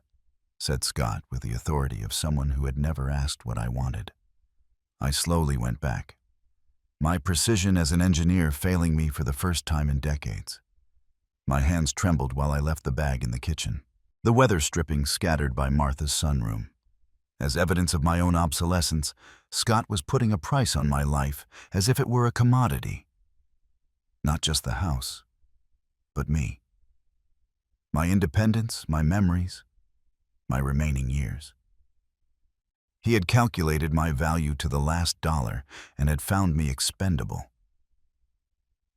said Scott with the authority of someone who had never asked what I wanted. I slowly went back, my precision as an engineer failing me for the first time in decades. My hands trembled while I left the bag in the kitchen, the weather stripping scattered by Martha's sunroom. As evidence of my own obsolescence, Scott was putting a price on my life as if it were a commodity. Not just the house, but me. My independence, my memories, my remaining years. He had calculated my value to the last dollar and had found me expendable.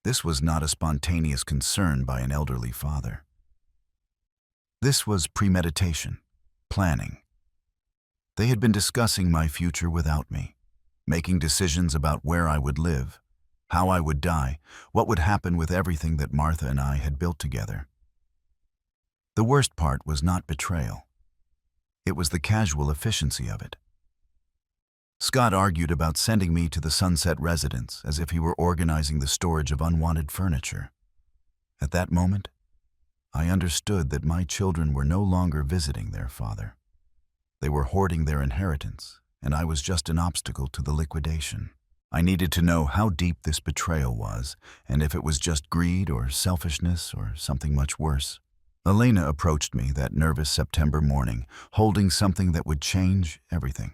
This was not a spontaneous concern by an elderly father. This was premeditation, planning. They had been discussing my future without me, making decisions about where I would live, how I would die, what would happen with everything that Martha and I had built together. The worst part was not betrayal. It was the casual efficiency of it. Scott argued about sending me to the Sunset residence as if he were organizing the storage of unwanted furniture. At that moment, I understood that my children were no longer visiting their father. They were hoarding their inheritance, and I was just an obstacle to the liquidation. I needed to know how deep this betrayal was, and if it was just greed or selfishness or something much worse. Elena approached me that nervous September morning, holding something that would change everything.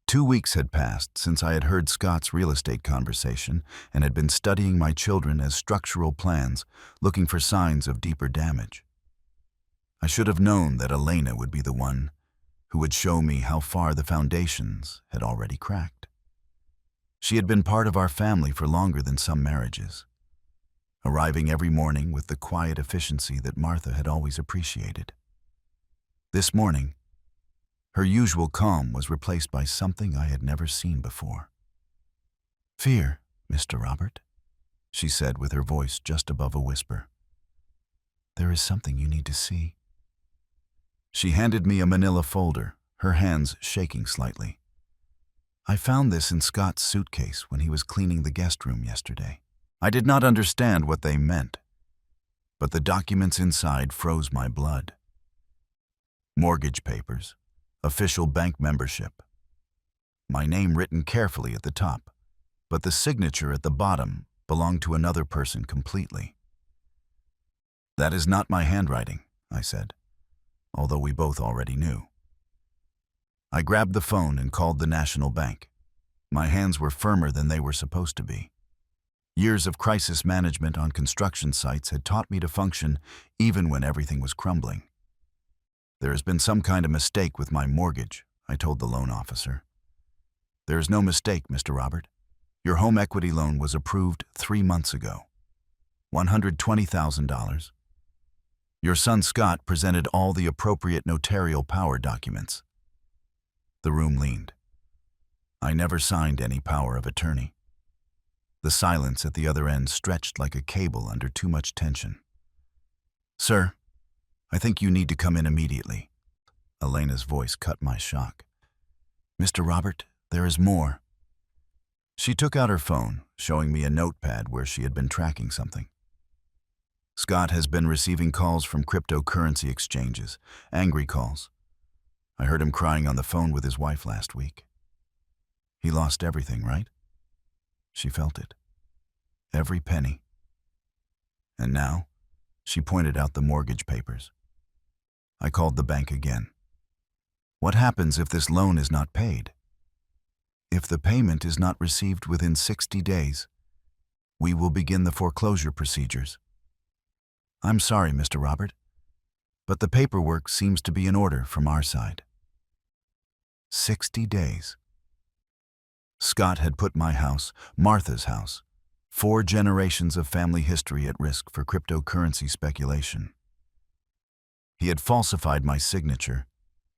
2 weeks had passed since I had heard Scott's real estate conversation and had been studying my children as structural plans, looking for signs of deeper damage. I should have known that Elena would be the one who would show me how far the foundations had already cracked. She had been part of our family for longer than some marriages, arriving every morning with the quiet efficiency that Martha had always appreciated. This morning, her usual calm was replaced by something I had never seen before. "Fear, Mr. Robert," she said with her voice just above a whisper. "There is something you need to see." She handed me a manila folder, her hands shaking slightly. "I found this in Scott's suitcase when he was cleaning the guest room yesterday." I did not understand what they meant, but the documents inside froze my blood. Mortgage papers, official bank membership, my name written carefully at the top, but the signature at the bottom belonged to another person completely. "That is not my handwriting," I said, although we both already knew. I grabbed the phone and called the National Bank. My hands were firmer than they were supposed to be. Years of crisis management on construction sites had taught me to function even when everything was crumbling. "There has been some kind of mistake with my mortgage," I told the loan officer. "There is no mistake, Mr. Robert. Your home equity loan was approved 3 months ago. $120,000. Your son Scott presented all the appropriate notarial power documents." The room leaned. I never signed any power of attorney. The silence at the other end stretched like a cable under too much tension. "Sir, I think you need to come in immediately." Elena's voice cut my shock. "Mr. Robert, there is more." She took out her phone, showing me a notepad where she had been tracking something. "Scott has been receiving calls from cryptocurrency exchanges, angry calls. I heard him crying on the phone with his wife last week. He lost everything, right?" She felt it. Every penny. And now, she pointed out the mortgage papers. I called the bank again. "What happens if this loan is not paid?" "If the payment is not received within 60 days, we will begin the foreclosure procedures." "I'm sorry, Mr. Robert, but the paperwork seems to be in order from our side." 60 days. Scott had put my house, Martha's house, 4 generations of family history at risk for cryptocurrency speculation. He had falsified my signature,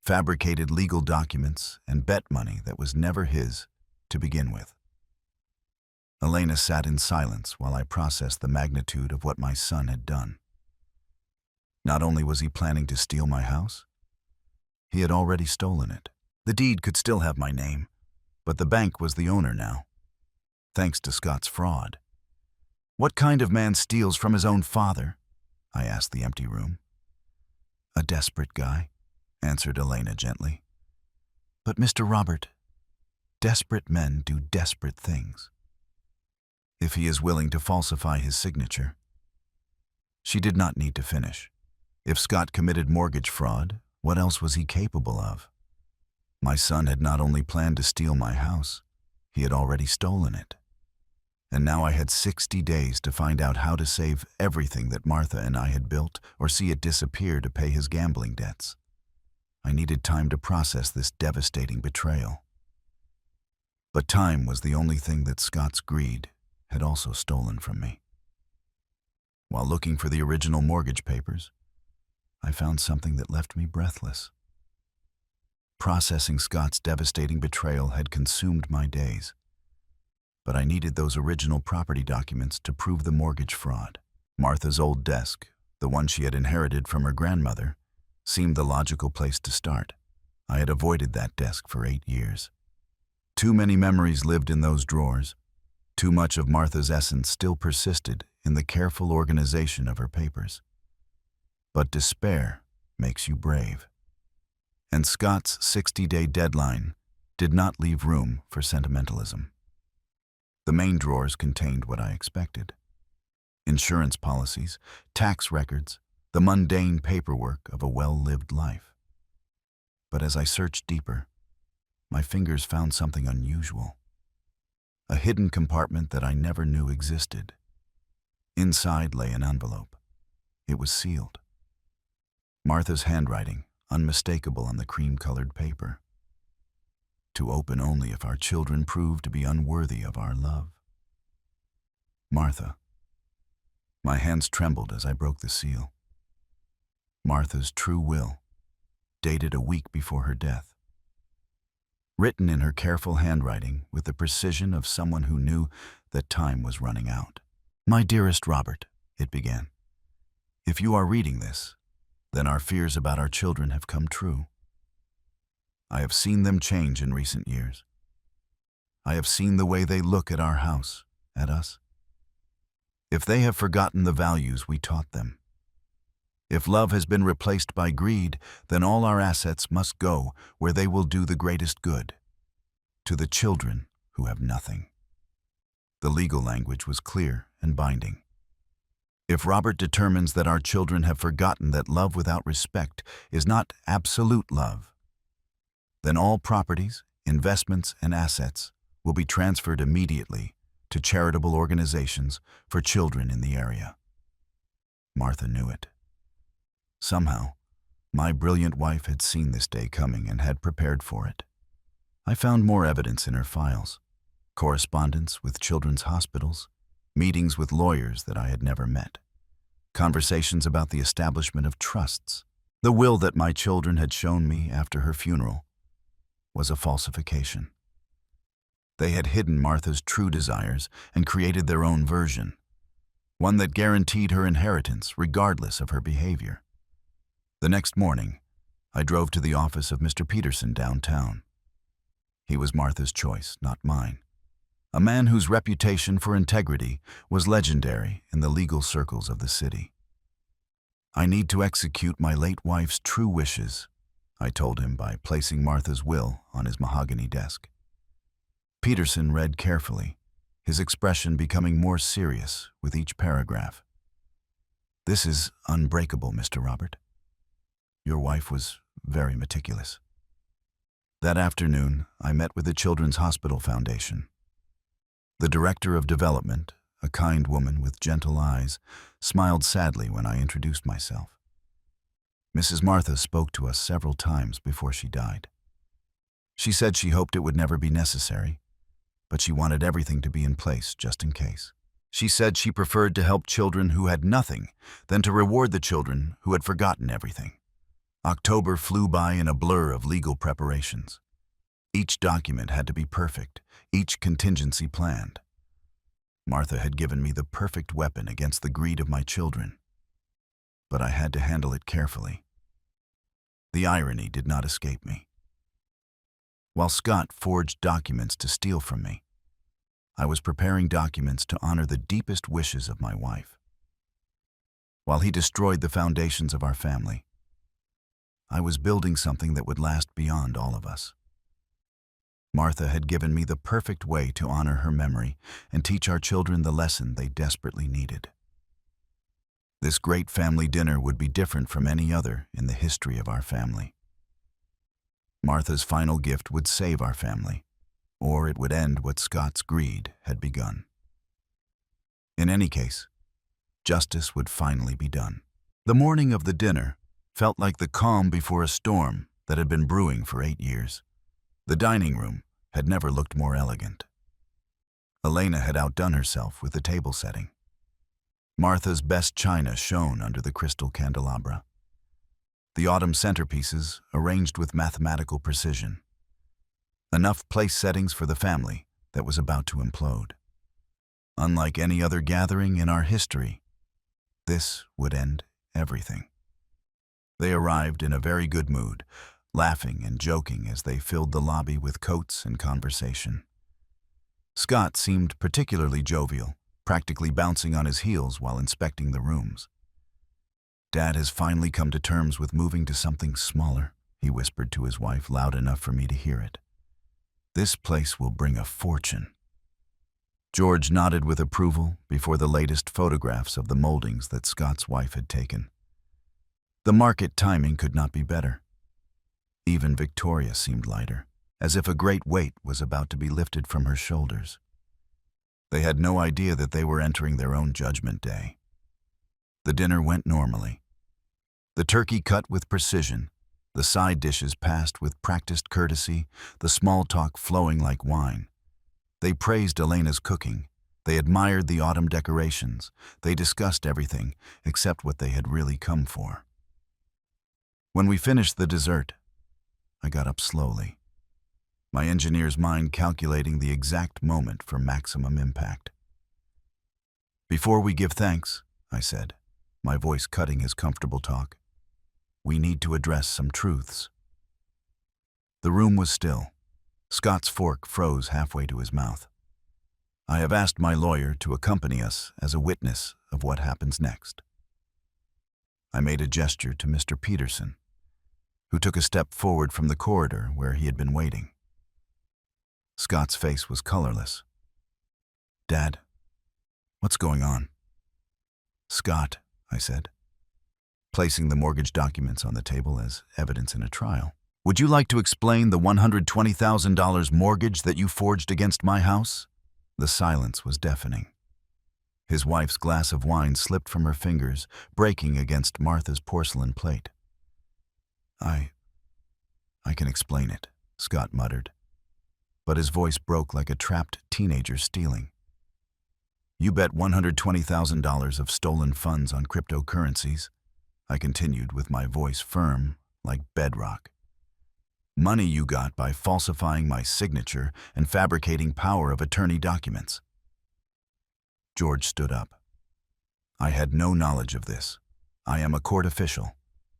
fabricated legal documents, and bet money that was never his to begin with. Elena sat in silence while I processed the magnitude of what my son had done. Not only was he planning to steal my house, he had already stolen it. The deed could still have my name, but the bank was the owner now, thanks to Scott's fraud. "What kind of man steals from his own father?" I asked the empty room. "A desperate guy," answered Elena gently. But Mr. Robert, desperate men do desperate things. If he is willing to falsify his signature. She did not need to finish. If Scott committed mortgage fraud, what else was he capable of? My son had not only planned to steal my house, he had already stolen it. And now I had 60 days to find out how to save everything that Martha and I had built or see it disappear to pay his gambling debts. I needed time to process this devastating betrayal. But time was the only thing that Scott's greed had also stolen from me. While looking for the original mortgage papers, I found something that left me breathless. Processing Scott's devastating betrayal had consumed my days, but I needed those original property documents to prove the mortgage fraud. Martha's old desk, the one she had inherited from her grandmother, seemed the logical place to start. I had avoided that desk for 8 years. Too many memories lived in those drawers. Too much of Martha's essence still persisted in the careful organization of her papers. But despair makes you brave. And Scott's 60-day deadline did not leave room for sentimentalism. The main drawers contained what I expected: insurance policies, tax records, the mundane paperwork of a well-lived life. But as I searched deeper, my fingers found something unusual. A hidden compartment that I never knew existed. Inside lay an envelope. It was sealed. Martha's handwriting, unmistakable on the cream-colored paper. To open only if our children prove to be unworthy of our love. Martha. My hands trembled as I broke the seal. Martha's true will, dated a week before her death. Written in her careful handwriting with the precision of someone who knew that time was running out. My dearest Robert, it began. If you are reading this, then our fears about our children have come true. I have seen them change in recent years. I have seen the way they look at our house, at us. If they have forgotten the values we taught them. If love has been replaced by greed, then all our assets must go where they will do the greatest good, to the children who have nothing. The legal language was clear and binding. If Robert determines that our children have forgotten that love without respect is not absolute love, then all properties, investments, and assets will be transferred immediately to charitable organizations for children in the area. Martha knew it. Somehow, my brilliant wife had seen this day coming and had prepared for it. I found more evidence in her files, correspondence with children's hospitals, meetings with lawyers that I had never met, conversations about the establishment of trusts. The will that my children had shown me after her funeral was a falsification. They had hidden Martha's true desires and created their own version, one that guaranteed her inheritance regardless of her behavior. The next morning, I drove to the office of Mr. Peterson downtown. He was Martha's choice, not mine. A man whose reputation for integrity was legendary in the legal circles of the city. I need to execute my late wife's true wishes, I told him by placing Martha's will on his mahogany desk. Peterson read carefully, his expression becoming more serious with each paragraph. This is unbreakable, Mr. Robert. Your wife was very meticulous. That afternoon, I met with the Children's Hospital Foundation. The director of development, a kind woman with gentle eyes, smiled sadly when I introduced myself. Mrs. Martha spoke to us several times before she died. She said she hoped it would never be necessary, but she wanted everything to be in place just in case. She said she preferred to help children who had nothing than to reward the children who had forgotten everything. October flew by in a blur of legal preparations. Each document had to be perfect, each contingency planned. Martha had given me the perfect weapon against the greed of my children, but I had to handle it carefully. The irony did not escape me. While Scott forged documents to steal from me, I was preparing documents to honor the deepest wishes of my wife. While he destroyed the foundations of our family, I was building something that would last beyond all of us. Martha had given me the perfect way to honor her memory and teach our children the lesson they desperately needed. This great family dinner would be different from any other in the history of our family. Martha's final gift would save our family, or it would end what Scott's greed had begun. In any case, justice would finally be done. The morning of the dinner felt like the calm before a storm that had been brewing for 8 years. The dining room had never looked more elegant. Elena had outdone herself with the table setting. Martha's best china shone under the crystal candelabra. The autumn centerpieces arranged with mathematical precision. Enough place settings for the family that was about to implode. Unlike any other gathering in our history, this would end everything. They arrived in a very good mood, laughing and joking as they filled the lobby with coats and conversation. Scott seemed particularly jovial, practically bouncing on his heels while inspecting the rooms. "Dad has finally come to terms with moving to something smaller," he whispered to his wife loud enough for me to hear it. "This place will bring a fortune." George nodded with approval before the latest photographs of the moldings that Scott's wife had taken. The market timing could not be better. Even Victoria seemed lighter, as if a great weight was about to be lifted from her shoulders. They had no idea that they were entering their own judgment day. The dinner went normally. The turkey cut with precision, the side dishes passed with practiced courtesy, the small talk flowing like wine. They praised Elena's cooking. They admired the autumn decorations. They discussed everything except what they had really come for. When we finished the dessert, I got up slowly, my engineer's mind calculating the exact moment for maximum impact. "Before we give thanks," I said, my voice cutting his comfortable talk, "we need to address some truths." The room was still. Scott's fork froze halfway to his mouth. "I have asked my lawyer to accompany us as a witness of what happens next." I made a gesture to Mr. Peterson, who took a step forward from the corridor where he had been waiting. Scott's face was colorless. "Dad, what's going on?" "Scott," I said, placing the mortgage documents on the table as evidence in a trial, "would you like to explain the $120,000 mortgage that you forged against my house?" The silence was deafening. His wife's glass of wine slipped from her fingers, breaking against Martha's porcelain plate. I can explain it," Scott muttered, but his voice broke like a trapped teenager stealing. "You bet $120,000 of stolen funds on cryptocurrencies," I continued with my voice firm like bedrock. "Money you got by falsifying my signature and fabricating power of attorney documents." George stood up. "I had no knowledge of this. I am a court official.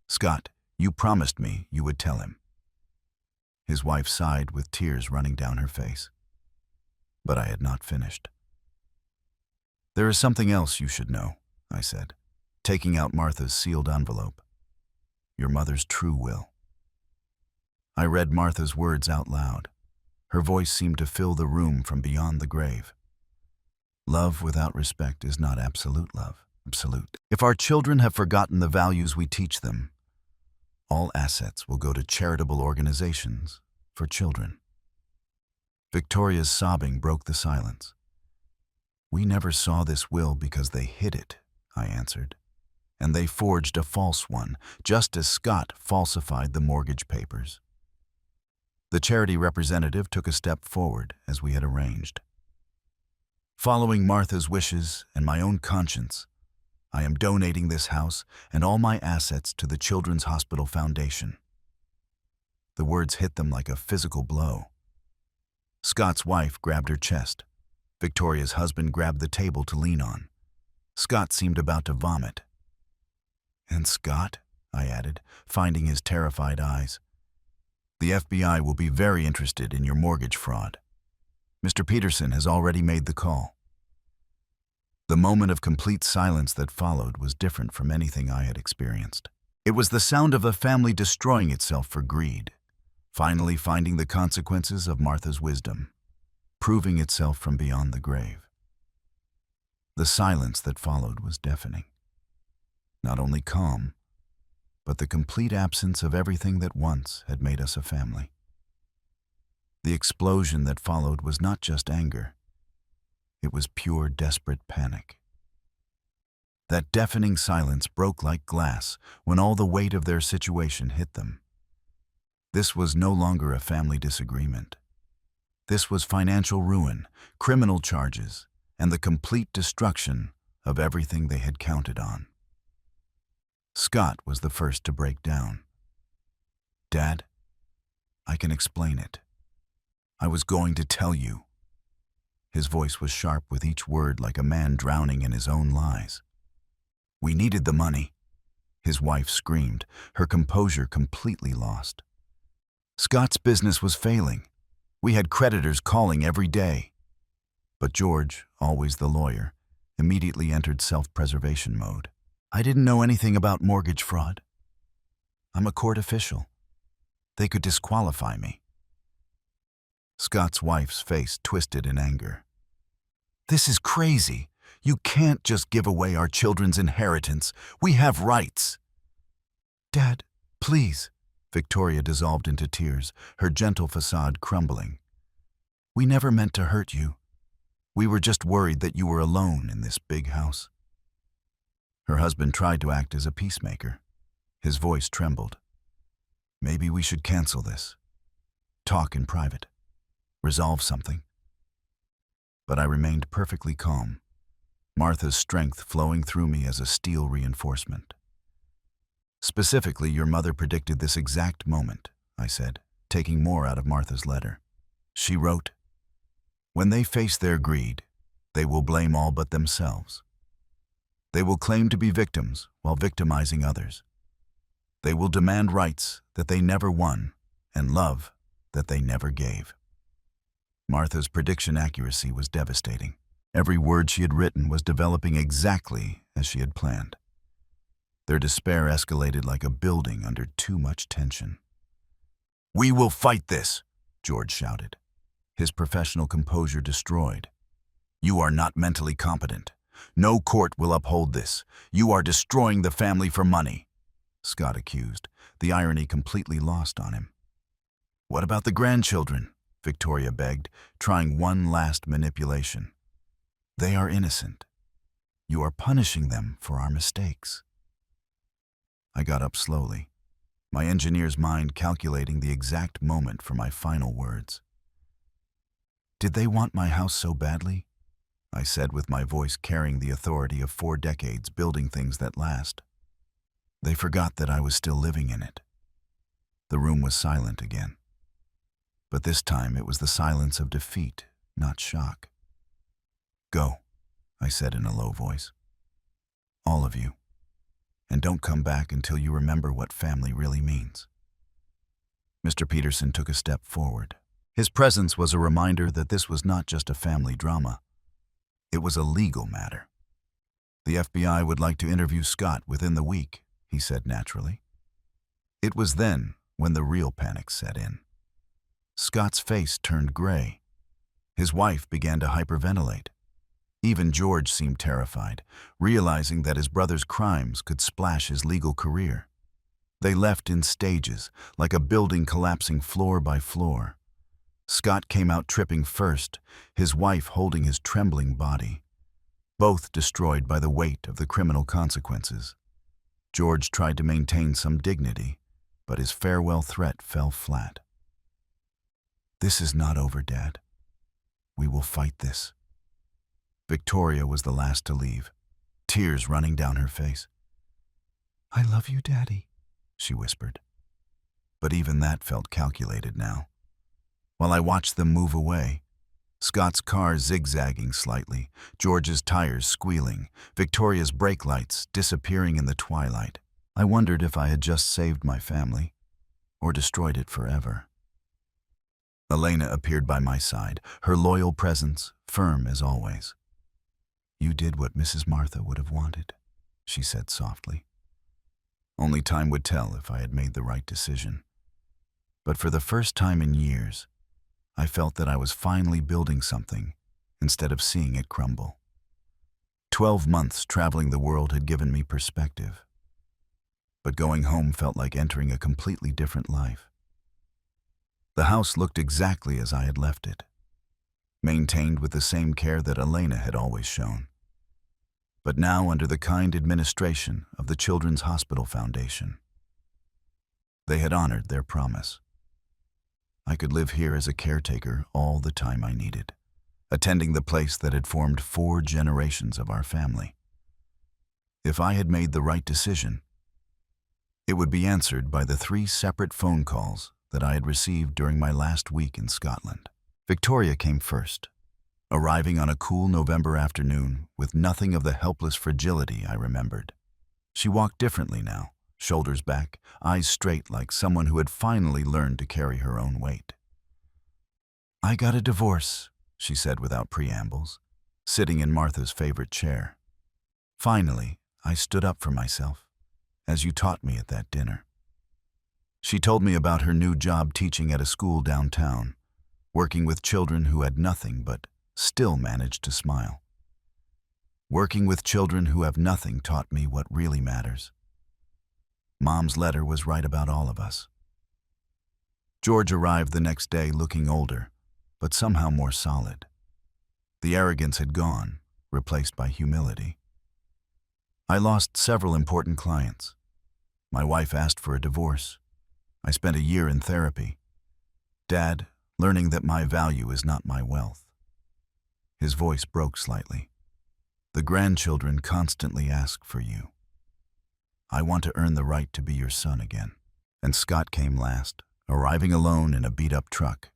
Scott, you promised me you would tell him." His wife sighed with tears running down her face. But I had not finished. "There is something else you should know," I said, taking out Martha's sealed envelope. "Your mother's true will." I read Martha's words out loud. Her voice seemed to fill the room from beyond the grave. "Love without respect is not absolute love. Absolute. If our children have forgotten the values we teach them, all assets will go to charitable organizations for children." Victoria's sobbing broke the silence. "We never saw this will because they hid it," I answered. "And they forged a false one, just as Scott falsified the mortgage papers." The charity representative took a step forward as we had arranged. "Following Martha's wishes and my own conscience, I am donating this house and all my assets to the Children's Hospital Foundation." The words hit them like a physical blow. Scott's wife grabbed her chest. Victoria's husband grabbed the table to lean on. Scott seemed about to vomit. "And Scott," I added, finding his terrified eyes, "the FBI will be very interested in your mortgage fraud. Mr. Peterson has already made the call." The moment of complete silence that followed was different from anything I had experienced. It was the sound of a family destroying itself for greed, finally finding the consequences of Martha's wisdom, proving itself from beyond the grave. The silence that followed was deafening. Not only calm, but the complete absence of everything that once had made us a family. The explosion that followed was not just anger. It was pure, desperate panic. That deafening silence broke like glass when all the weight of their situation hit them. This was no longer a family disagreement. This was financial ruin, criminal charges, and the complete destruction of everything they had counted on. Scott was the first to break down. "Dad, I can explain it. I was going to tell you." His voice was sharp with each word, like a man drowning in his own lies. "We needed the money," his wife screamed, her composure completely lost. "Scott's business was failing. We had creditors calling every day." But George, always the lawyer, immediately entered self-preservation mode. "I didn't know anything about mortgage fraud. I'm a court official. They could disqualify me." Scott's wife's face twisted in anger. "This is crazy. You can't just give away our children's inheritance. We have rights." "Dad, please." Victoria dissolved into tears, her gentle facade crumbling. "We never meant to hurt you. We were just worried that you were alone in this big house." Her husband tried to act as a peacemaker. His voice trembled. "Maybe we should cancel this. Talk in private. Resolve something." But I remained perfectly calm, Martha's strength flowing through me as a steel reinforcement. "Specifically, your mother predicted this exact moment," I said, taking more out of Martha's letter. She wrote, "When they face their greed, they will blame all but themselves. They will claim to be victims while victimizing others. They will demand rights that they never won and love that they never gave." Martha's prediction accuracy was devastating. Every word she had written was developing exactly as she had planned. Their despair escalated like a building under too much tension. "We will fight this," George shouted, his professional composure destroyed. "You are not mentally competent. No court will uphold this. You are destroying the family for money," Scott accused, the irony completely lost on him. "What about the grandchildren?" Victoria begged, trying one last manipulation. "They are innocent. You are punishing them for our mistakes." I got up slowly, my engineer's mind calculating the exact moment for my final words. "Did they want my house so badly?" I said with my voice carrying the authority of 4 decades building things that last. They forgot that I was still living in it. The room was silent again. But this time it was the silence of defeat, not shock. "Go," I said in a low voice. "All of you. And don't come back until you remember what family really means." Mr. Peterson took a step forward. His presence was a reminder that this was not just a family drama. It was a legal matter. "The FBI would like to interview Scott within the week," he said naturally. It was then when the real panic set in. Scott's face turned gray. His wife began to hyperventilate. Even George seemed terrified, realizing that his brother's crimes could splash his legal career. They left in stages, like a building collapsing floor by floor. Scott came out tripping first, his wife holding his trembling body. Both destroyed by the weight of the criminal consequences. George tried to maintain some dignity, but his farewell threat fell flat. "This is not over, Dad. We will fight this." Victoria was the last to leave, tears running down her face. "I love you, Daddy," she whispered. But even that felt calculated now. While I watched them move away, Scott's car zigzagging slightly, George's tires squealing, Victoria's brake lights disappearing in the twilight, I wondered if I had just saved my family or destroyed it forever. Elena appeared by my side, her loyal presence firm as always. "You did what Mrs. Martha would have wanted," she said softly. Only time would tell if I had made the right decision. But for the first time in years, I felt that I was finally building something instead of seeing it crumble. 12 months traveling the world had given me perspective, but going home felt like entering a completely different life. The house looked exactly as I had left it, maintained with the same care that Elena had always shown, but now under the kind administration of the Children's Hospital Foundation. They had honored their promise. I could live here as a caretaker all the time I needed, attending the place that had formed 4 generations of our family. If I had made the right decision, it would be answered by the 3 separate phone calls that I had received during my last week in Scotland. Victoria came first, arriving on a cool November afternoon with nothing of the helpless fragility I remembered. She walked differently now, shoulders back, eyes straight like someone who had finally learned to carry her own weight. "I got a divorce," she said without preambles, sitting in Martha's favorite chair. "Finally, I stood up for myself, as you taught me at that dinner." She told me about her new job teaching at a school downtown, working with children who had nothing but still managed to smile. Working with children who have nothing taught me what really matters. Mom's letter was right about all of us. George arrived the next day looking older, but somehow more solid. The arrogance had gone, replaced by humility. I lost several important clients. My wife asked for a divorce. I spent a year in therapy. Dad, learning that my value is not my wealth. His voice broke slightly. "The grandchildren constantly ask for you. I want to earn the right to be your son again." And Scott came last, arriving alone in a beat-up truck.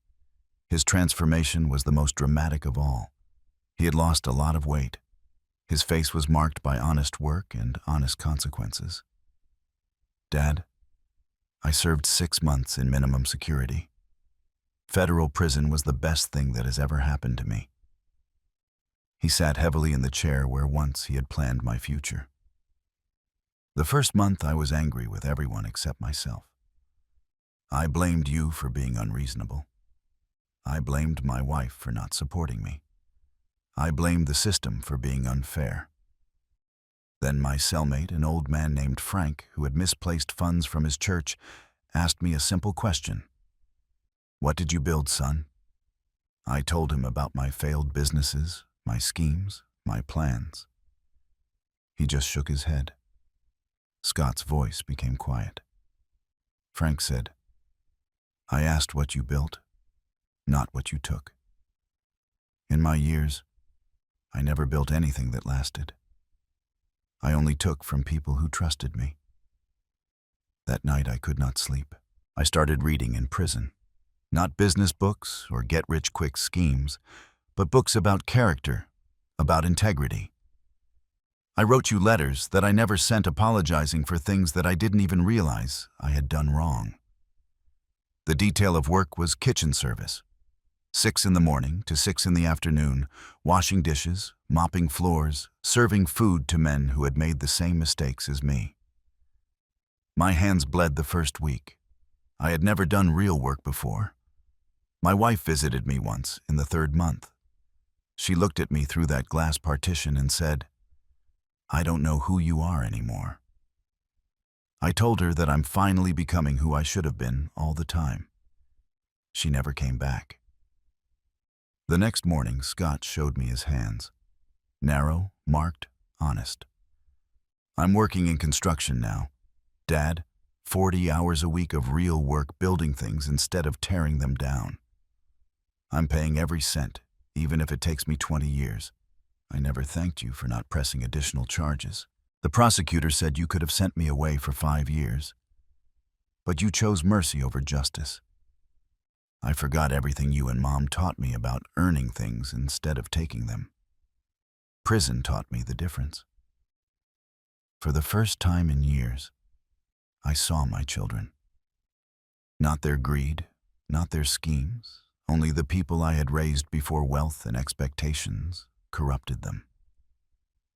His transformation was the most dramatic of all. He had lost a lot of weight. His face was marked by honest work and honest consequences. "Dad, I served 6 months in minimum security. Federal prison was the best thing that has ever happened to me." He sat heavily in the chair where once he had planned my future. "The first month I was angry with everyone except myself. I blamed you for being unreasonable. I blamed my wife for not supporting me. I blamed the system for being unfair. Then my cellmate, an old man named Frank, who had misplaced funds from his church, asked me a simple question. 'What did you build, son?' I told him about my failed businesses, my schemes, my plans. He just shook his head. Scott's voice became quiet. Frank said, 'I asked what you built, not what you took. In my years, I never built anything that lasted. I only took from people who trusted me.' That night I could not sleep. I started reading in prison. Not business books or get-rich-quick schemes, but books about character, about integrity. I wrote you letters that I never sent apologizing for things that I didn't even realize I had done wrong. The detail of work was kitchen service. 6 in the morning to 6 in the afternoon, washing dishes, mopping floors, serving food to men who had made the same mistakes as me. My hands bled the first week. I had never done real work before. My wife visited me once in the 3rd month. She looked at me through that glass partition and said, "I don't know who you are anymore." I told her that I'm finally becoming who I should have been all the time. She never came back. The next morning, Scott showed me his hands. Narrow, marked, honest. "I'm working in construction now. Dad, 40 hours a week of real work building things instead of tearing them down. I'm paying every cent, even if it takes me 20 years. I never thanked you for not pressing additional charges. The prosecutor said you could have sent me away for 5 years. But you chose mercy over justice. I forgot everything you and Mom taught me about earning things instead of taking them. Prison taught me the difference. For the first time in years, I saw my children. Not their greed, not their schemes, only the people I had raised before wealth and expectations corrupted them.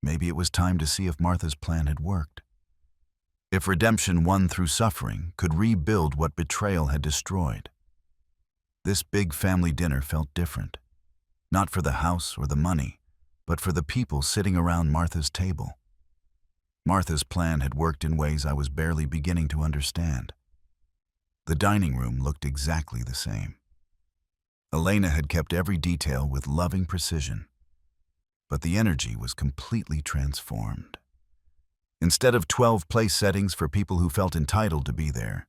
Maybe it was time to see if Martha's plan had worked. If redemption won through suffering could rebuild what betrayal had destroyed. This big family dinner felt different, not for the house or the money, but for the people sitting around Martha's table. Martha's plan had worked in ways I was barely beginning to understand. The dining room looked exactly the same. Elena had kept every detail with loving precision, but the energy was completely transformed. Instead of 12 place settings for people who felt entitled to be there,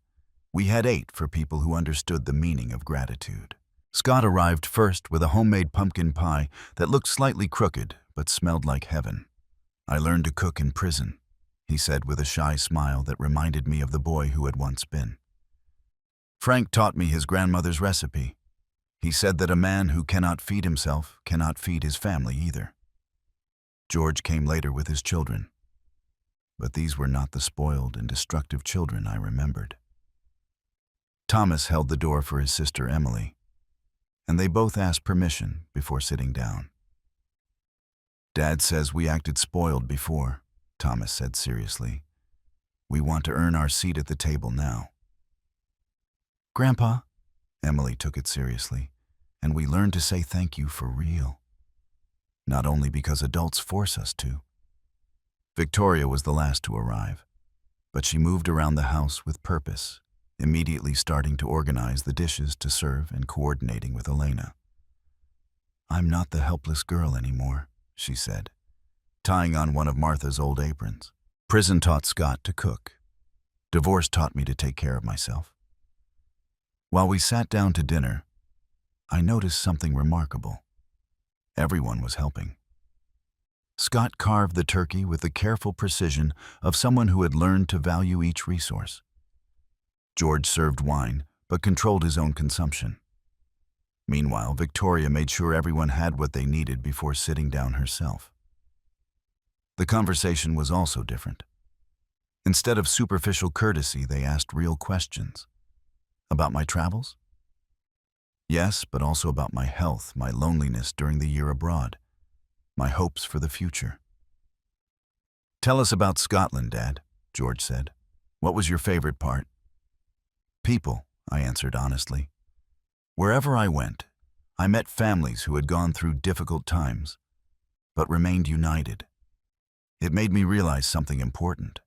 we had 8 for people who understood the meaning of gratitude. Scott arrived first with a homemade pumpkin pie that looked slightly crooked but smelled like heaven. "I learned to cook in prison," he said with a shy smile that reminded me of the boy who had once been. "Frank taught me his grandmother's recipe. He said that a man who cannot feed himself cannot feed his family either." George came later with his children, but these were not the spoiled and destructive children I remembered. Thomas held the door for his sister Emily, and they both asked permission before sitting down. "Dad says we acted spoiled before," Thomas said seriously. "We want to earn our seat at the table now." "Grandpa," Emily took it seriously, "and we learned to say thank you for real. Not only because adults force us to." Victoria was the last to arrive, but she moved around the house with purpose, immediately starting to organize the dishes to serve and coordinating with Elena. "I'm not the helpless girl anymore," she said, tying on one of Martha's old aprons. "Prison taught Scott to cook. Divorce taught me to take care of myself." While we sat down to dinner, I noticed something remarkable. Everyone was helping. Scott carved the turkey with the careful precision of someone who had learned to value each resource. George served wine, but controlled his own consumption. Meanwhile, Victoria made sure everyone had what they needed before sitting down herself. The conversation was also different. Instead of superficial courtesy, they asked real questions. About my travels? Yes, but also about my health, my loneliness during the year abroad, my hopes for the future. "Tell us about Scotland, Dad," George said. "What was your favorite part?" "People," I answered honestly. "Wherever I went, I met families who had gone through difficult times, but remained united. It made me realize something important.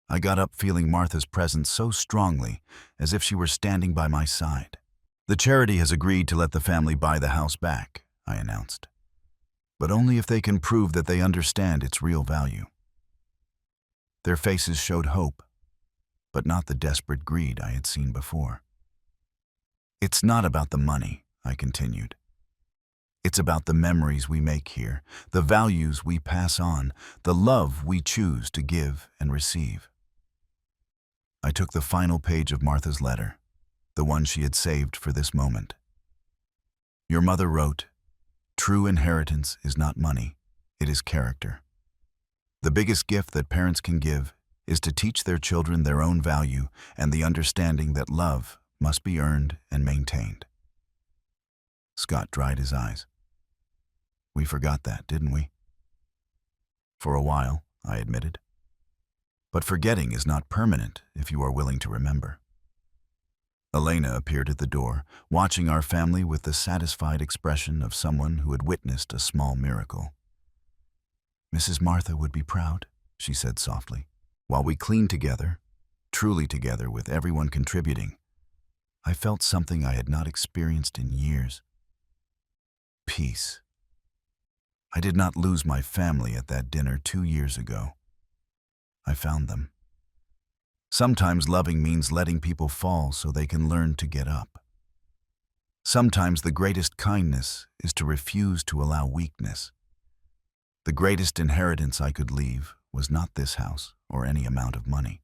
I got up feeling Martha's presence so strongly, as if she were standing by my side." "The charity has agreed to let the family buy the house back," I announced, "but only if they can prove that they understand its real value." Their faces showed hope, but not the desperate greed I had seen before. "It's not about the money," I continued. "It's about the memories we make here, the values we pass on, the love we choose to give and receive." I took the final page of Martha's letter, the one she had saved for this moment. Your mother wrote, "True inheritance is not money, it is character. The biggest gift that parents can give is to teach their children their own value and the understanding that love must be earned and maintained." Scott dried his eyes. "We forgot that, didn't we?" "For a while," I admitted. "But forgetting is not permanent if you are willing to remember." Elena appeared at the door, watching our family with the satisfied expression of someone who had witnessed a small miracle. "Mrs. Martha would be proud," she said softly. While we cleaned together, truly together with everyone contributing, I felt something I had not experienced in years. Peace. I did not lose my family at that dinner 2 years ago. I found them. Sometimes loving means letting people fall so they can learn to get up. Sometimes the greatest kindness is to refuse to allow weakness. The greatest inheritance I could leave was not this house or any amount of money.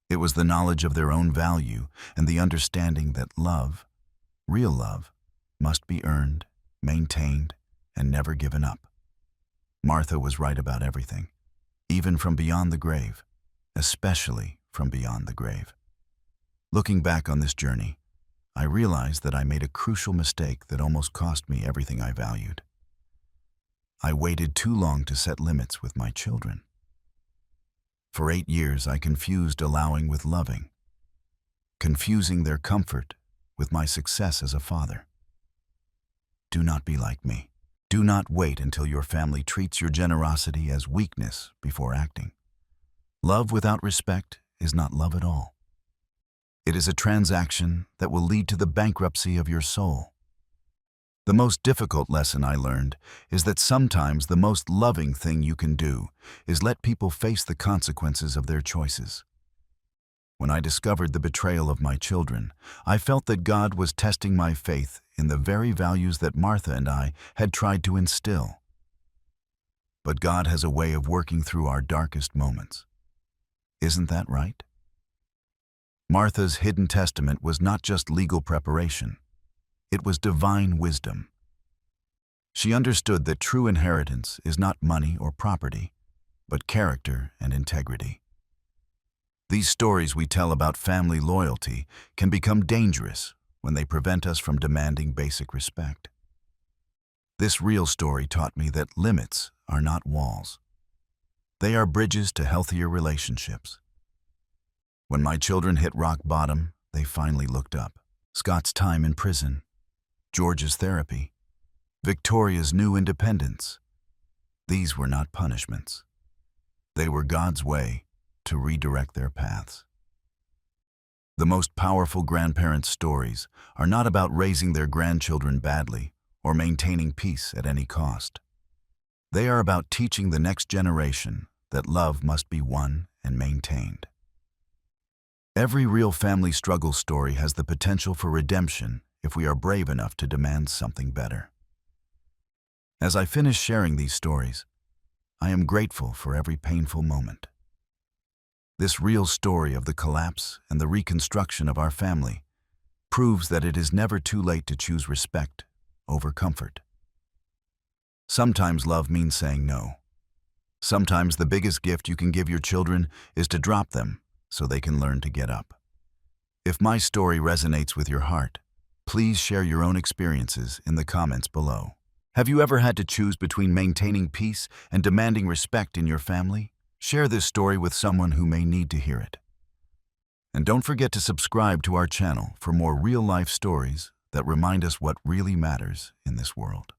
It was the knowledge of their own value and the understanding that love, real love, must be earned, maintained, and never given up. Martha was right about everything, even from beyond the grave, especially from beyond the grave. Looking back on this journey, I realized that I made a crucial mistake that almost cost me everything I valued. I waited too long to set limits with my children. For 8 years, I confused allowing with loving, confusing their comfort with my success as a father. Do not be like me. Do not wait until your family treats your generosity as weakness before acting. Love without respect is not love at all. It is a transaction that will lead to the bankruptcy of your soul. The most difficult lesson I learned is that sometimes the most loving thing you can do is let people face the consequences of their choices. When I discovered the betrayal of my children, I felt that God was testing my faith in the very values that Martha and I had tried to instill. But God has a way of working through our darkest moments. Isn't that right? Martha's hidden testament was not just legal preparation. It was divine wisdom. She understood that true inheritance is not money or property, but character and integrity. These stories we tell about family loyalty can become dangerous when they prevent us from demanding basic respect. This real story taught me that limits are not walls. They are bridges to healthier relationships. When my children hit rock bottom, they finally looked up. Scott's time in prison, George's therapy, Victoria's new independence. These were not punishments. They were God's way to redirect their paths. The most powerful grandparents' stories are not about raising their grandchildren badly or maintaining peace at any cost. They are about teaching the next generation that love must be won and maintained. Every real family struggle story has the potential for redemption if we are brave enough to demand something better. As I finish sharing these stories, I am grateful for every painful moment. This real story of the collapse and the reconstruction of our family proves that it is never too late to choose respect over comfort. Sometimes love means saying no. Sometimes the biggest gift you can give your children is to drop them so they can learn to get up. If my story resonates with your heart, please share your own experiences in the comments below. Have you ever had to choose between maintaining peace and demanding respect in your family? Share this story with someone who may need to hear it. And don't forget to subscribe to our channel for more real-life stories that remind us what really matters in this world.